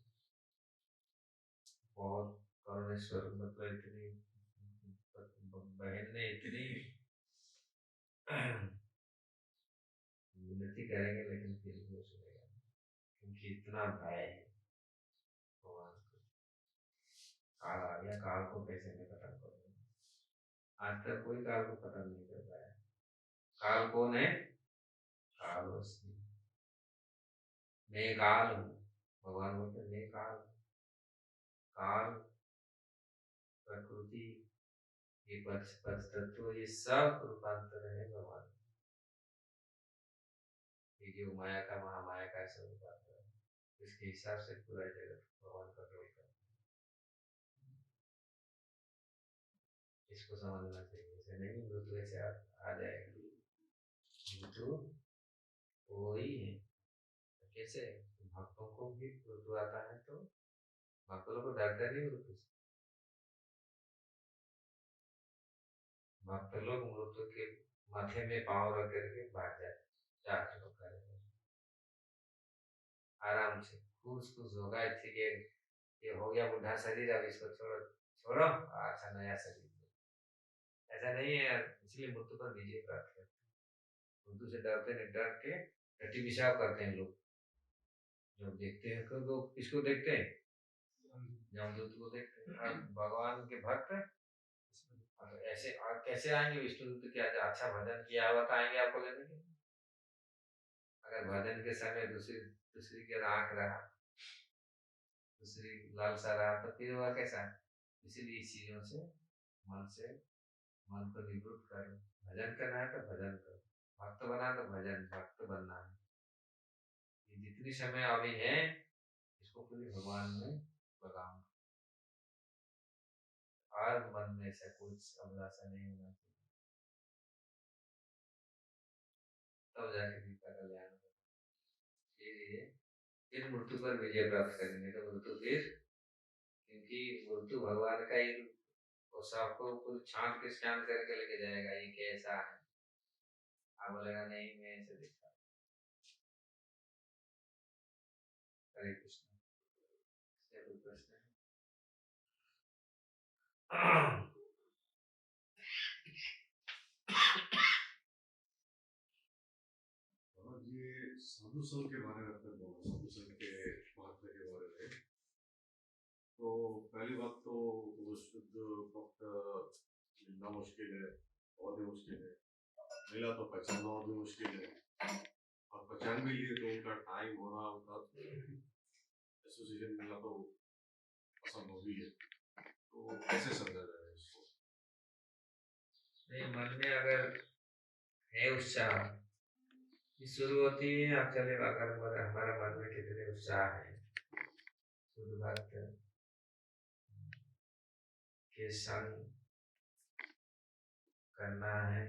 बहुत करुणेश्वर, मतलब इतनी बहन ने इतनी विनती करेंगे लेकिन फिर भी वो सुनेगा, क्योंकि इतना भय है भगवान को। काल आ गया, काल को कैसे मैं खत्म करूंगा। आज तक कोई काल को खत्म नहीं कर पाया। काल कौन है? काल मैं काल हूँ। भगवान बोलते मैं काल, काल, प्रकृति, ये पंच तत्व, ये सब रूपांतर है भगवान। ये जो माया का, महामाया का सब रूपांतर है, इसके हिसाब से पूरा जगत भगवान का प्रयोग करता है। इसको समझना चाहिए। ऐसे नहीं मृत्यु ऐसे आ जाएगा, मृत्यु वही है। तो कैसे भक्तों को भी मृत्यु आता है, तो भक्त लोग को डरता नहीं मृत्यु से। भक्त लोग मृत्यु के माथे में पांव रख करके भाग जाते, जाके लोग करेंगे आराम से, खुश खुश होगा। ठीक है, ये हो गया बुढ़ा शरीर, अब इसको छोड़ो छोड़ो, अच्छा नया शरीर। ऐसा नहीं है, इसलिए मृत्यु पर विजय प्राप्त करते हैं। मृत्यु से डरते नहीं, डर के टट्टी पिशाब करते हैं लोग। जब देखते हैं तो लोग किसको देखते हैं? यमदूत को देखते हैं। और भगवान के भक्त ऐसे कैसे आएंगे विष्णुदूत? क्या अच्छा भजन किया हुआ तो आएंगे आपको लेने के? अगर भजन के समय दूसरी दूसरी के आंख रहा, दूसरी लालसा रहा, तो फिर वह कैसा? इसीलिए इस चीजों से मन को निवृत्त करो। भजन करना है तो भजन करो, भक्त बना तो भक्त बनना है। ये जितनी समय अभी है, इसको पूरी भगवान में लगाओ, और मन में ऐसा कुछ अभिलाषा नहीं होना चाहिए, तब जाके गीता का कल्याण होगा। फिर मृत्यु पर विजय प्राप्त करेंगे। तो मृत्यु फिर, क्योंकि मृत्यु भगवान का ही, वो सबको कुछ छांट के स्कैन करके लेके जाएगा, ये कैसा है। आप बोलेगा नहीं मैं ऐसे देखता। हरे कृष्ण। कोई प्रश्न है? ये साधु संघ के बारे में आपने बोला, साधु संघ के महत्व के बारे में। तो पहली बात तो वो शुद्ध भक्त मिलना मुश्किल है, और भी मुश्किल है। मिला तो पहचानना और भी मुश्किल है, और पहचान भी लिए तो उनका टाइम होना, उनका एसोसिएशन मिलना तो असंभव ही है। तो कैसे समझा जाए इसको? नहीं, मन में अगर है उत्साह, शुरू होती है। आप चले, अगर हमारा मन में कितने उत्साह है, शुद्ध भक्त के संग करना है।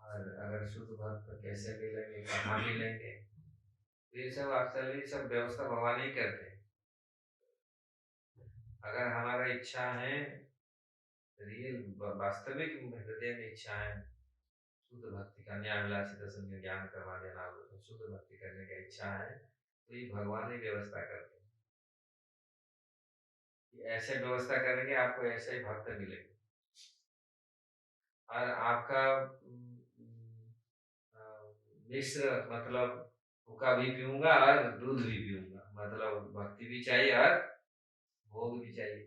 और अगर शुद्ध भक्त कैसे मिलेंगे, कहाँ मिलेंगे, ये सब एक्चुअली सब व्यवस्था भगवान ही करते हैं। अगर हमारा इच्छा है, रियल वास्तविक हृदय में इच्छा है शुद्ध भक्ति का, न्यायविलासी दर्शन में ज्ञान करवा देना, शुद्ध भक्ति करने का इच्छा है, तो ये भगवान ही व्यवस्था करते हैं। ऐसे व्यवस्था करेंगे, आपको ऐसे ही भक्त मिलेंगे। और आपका मिश्र, मतलब फूका भी पीऊंगा और दूध भी पीऊंगा, मतलब भक्ति भी चाहिए और भोग भी चाहिए,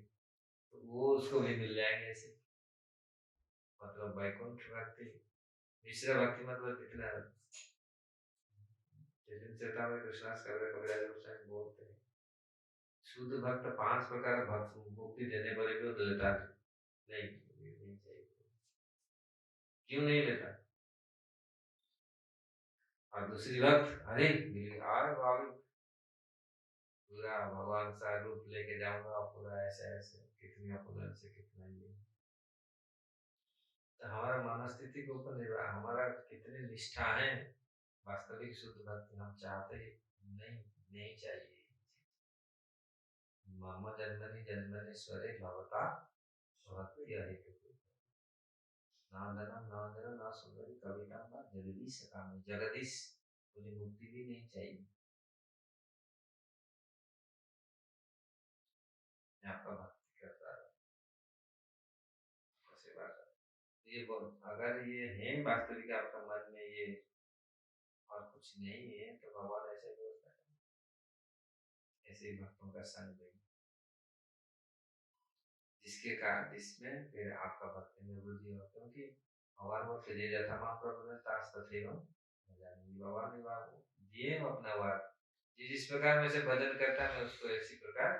तो वो उसको भी मिल जाएंगे ऐसे, मतलब वैकुंठ भक्ति, मिश्र भक्ति मतलब कितना, जिस चेता में कृष्णास कबीर गोस्वामी बोलते हैं, शुद्ध भक्त 5 प्रकार भक्त मुक्ति देने पर भी वो लेता नहीं, नहीं चाहिए। क्यों नहीं लेता? और दूसरी बात, अरे यार बाबू पूरा भगवान सा रूप लेके जाऊंगा, पूरा ऐसे ऐसे, कितनी अपुलन से कितना ये, तो हमारा मनस्थिति के ऊपर निर्भर, हमारा कितनी निष्ठा है, वास्तविक शुद्ध भक्ति हम चाहते नहीं, नहीं चाहिए। मम जन्मनि जन्मनेश्वरे भवता भक्ति अहित ना धनम ना धन ना सुंदरी कविता जगदीश काम, जगदीश मुझे मुक्ति भी नहीं चाहिए, मैं आपका भक्ति करता रहूं, ऐसे बात है। ये अगर ये है वास्तविक आपका मन में ये और कुछ नहीं है, तो भगवान ऐसे व्यवस्था करें, ऐसे ही भक्तों का संग देंगे, जिसके कारण जिसमें फिर आपका भक्ति में वृद्धि हो, क्योंकि भगवान वो फिर यथा महाप्रभु ने ताश तथे भगवान ने दिए अपना वार, जिस प्रकार में से भजन करता है मैं उसको ऐसी प्रकार,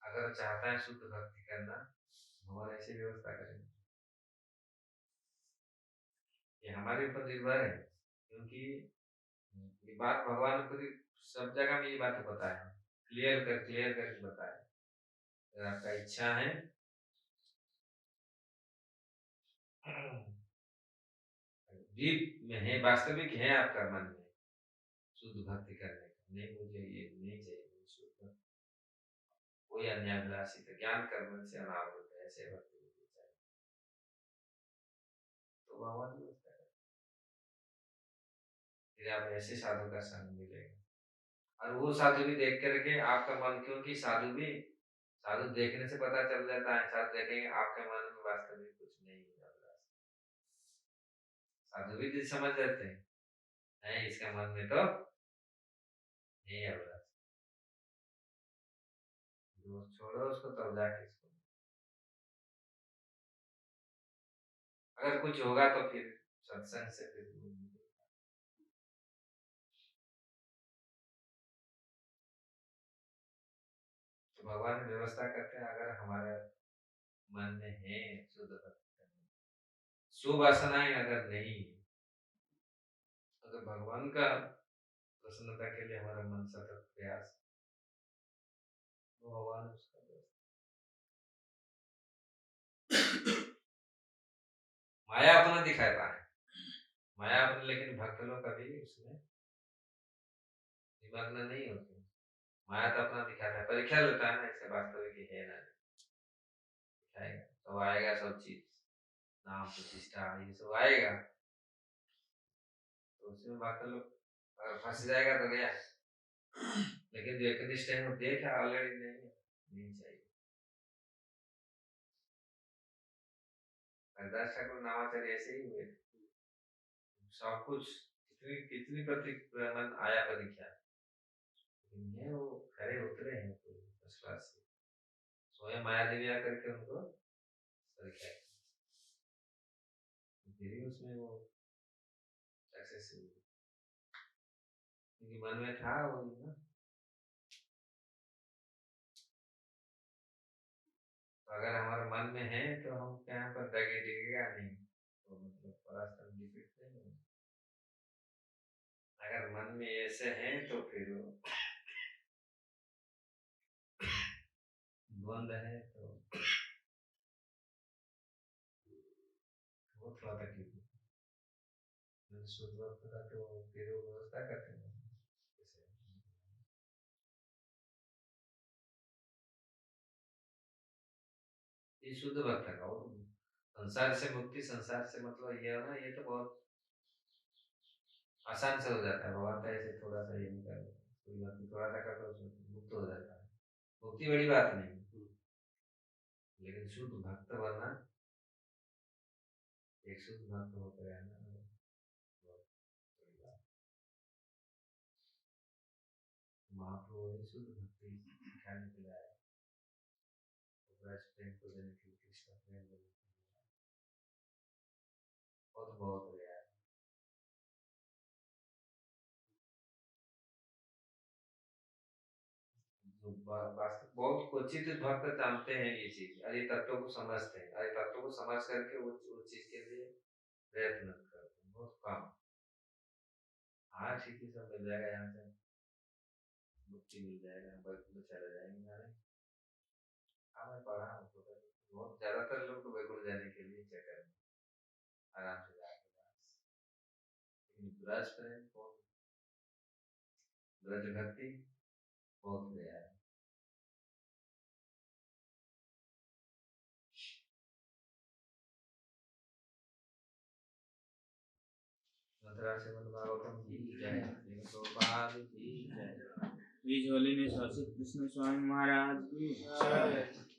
अगर चाहता है शुद्ध भक्ति करना, भगवान ऐसी व्यवस्था करेंगे। ये हमारे ऊपर निर्भर है, क्योंकि ये बात भगवान को सब जगह में ये बात बताया, क्लियर करके बताया। अगर आपका इच्छा है डीप में है, वास्तविक है आपका मन में शुद्ध भक्ति करने का, नहीं मुझे ये नहीं चाहिए, मुझे शुद्ध कोई अन्याभिलाषी तो ज्ञान कर्म से अनावृत है, ऐसे भक्ति मुझे चाहिए, तो भगवान व्यवस्था करें, फिर आप ऐसे साधु का संग मिलेगा, और वो साधु भी देख करके आपका मन, क्योंकि साधु देखने से पता चल जाता है, साधु देखेंगे आपके मन में वास्तविक कुछ नहीं है, साधु भी समझ जाते हैं, नहीं इसका मन में तो नहीं है अभिलाष, छोड़ो उसको, तब जाके इसको, अगर कुछ होगा तो फिर सत्संग से फिर, तो भगवान व्यवस्था करते हैं, अगर हमारे मन में है शुद्ध भक्ति करना, शुभ वासनाएं अगर नहीं, अगर भगवान का प्रसन्नता के लिए हमारा मन सतत प्रयास, तो भगवान उसका माया अपना दिखाता है, माया अपने, लेकिन भक्त लोग कभी उसमें निमग्न नहीं होते, माया तो अपना दिखाता है, परीक्षा लेता है ना, इससे वास्तविक है ना, दिखाएगा तो आएगा सब चीज, नाम प्रतिष्ठा ये सब आएगा, तो उसमें भक्त लोग अगर फंस जाएगा तो गया, लेकिन जो एकनिष्ठ है वो देखा ऑलरेडी, नहीं चाहिए। हरिदास ठाकुर नामाचार्य ऐसे ही हुए, सब कुछ कितनी कितनी प्रतिक्रमण आया परीक्षा, लेकिन वो खड़े उतरे हैं तो फर्स्ट क्लास से, स्वयं माया देवी आकर के उनको परीक्षा फिर ही उसमें वो सक्सेस हुई, क्योंकि मन में था वो ना, तो अगर हमारे मन में है तो हम यहाँ पर डिगेगा नहीं, तो मतलब पराक्रम डिफीट नहीं होगा, अगर मन में ऐसे हैं तो फिर द्वंद है, तो वो थोड़ा तकलीफ है, शुद्ध वक्त का तो फिर वो व्यवस्था करते हैं जैसे, ये शुद्ध भक्त का, और संसार से मुक्ति, संसार से मतलब ये है ना, ये तो बहुत आसान से हो जाता है, भगवान का ऐसे थोड़ा सा ये नहीं कर, कोई बात नहीं, थोड़ा सा कर तो मुक्त हो जाता है, मुक्ति बड़ी बात नहीं, लेकिन शुद्ध भक्त बनना, एक शुद्ध भक्त होकर रहना बहुत बड़ी बात। महाप्रभु ने शुद्ध भक्ति सिखाने के लिए आया, ब्रज प्रेम को देने के लिए, कृष्ण प्रेम देने के लिए आया। बहुत बहुत हो यार। वास्तव बहुत क्वचित भक्त जानते हैं ये चीज, अरे तत्वों को समझते हैं, अरे तत्वों को समझ करके वो चीज के लिए प्रयत्न करते हैं, बहुत कम। हाँ ठीक ही सब मिल जाएगा, यहाँ से मुक्ति मिल जाएगा, वैकुंठ में चले जाएंगे यार। हाँ मैं पढ़ा हूँ तो बहुत ज्यादातर लोग तो वैकुंठ जाने के लिए चक्कर में आराम से जाते हैं, लेकिन ब्रज प्रेम कौन, ब्रज भक्ति बहुत गया है। मथुरा से मनभागवतम की जय, गोपाल की जय। बीज होली ने शासित कृष्ण स्वामी महाराज की जय।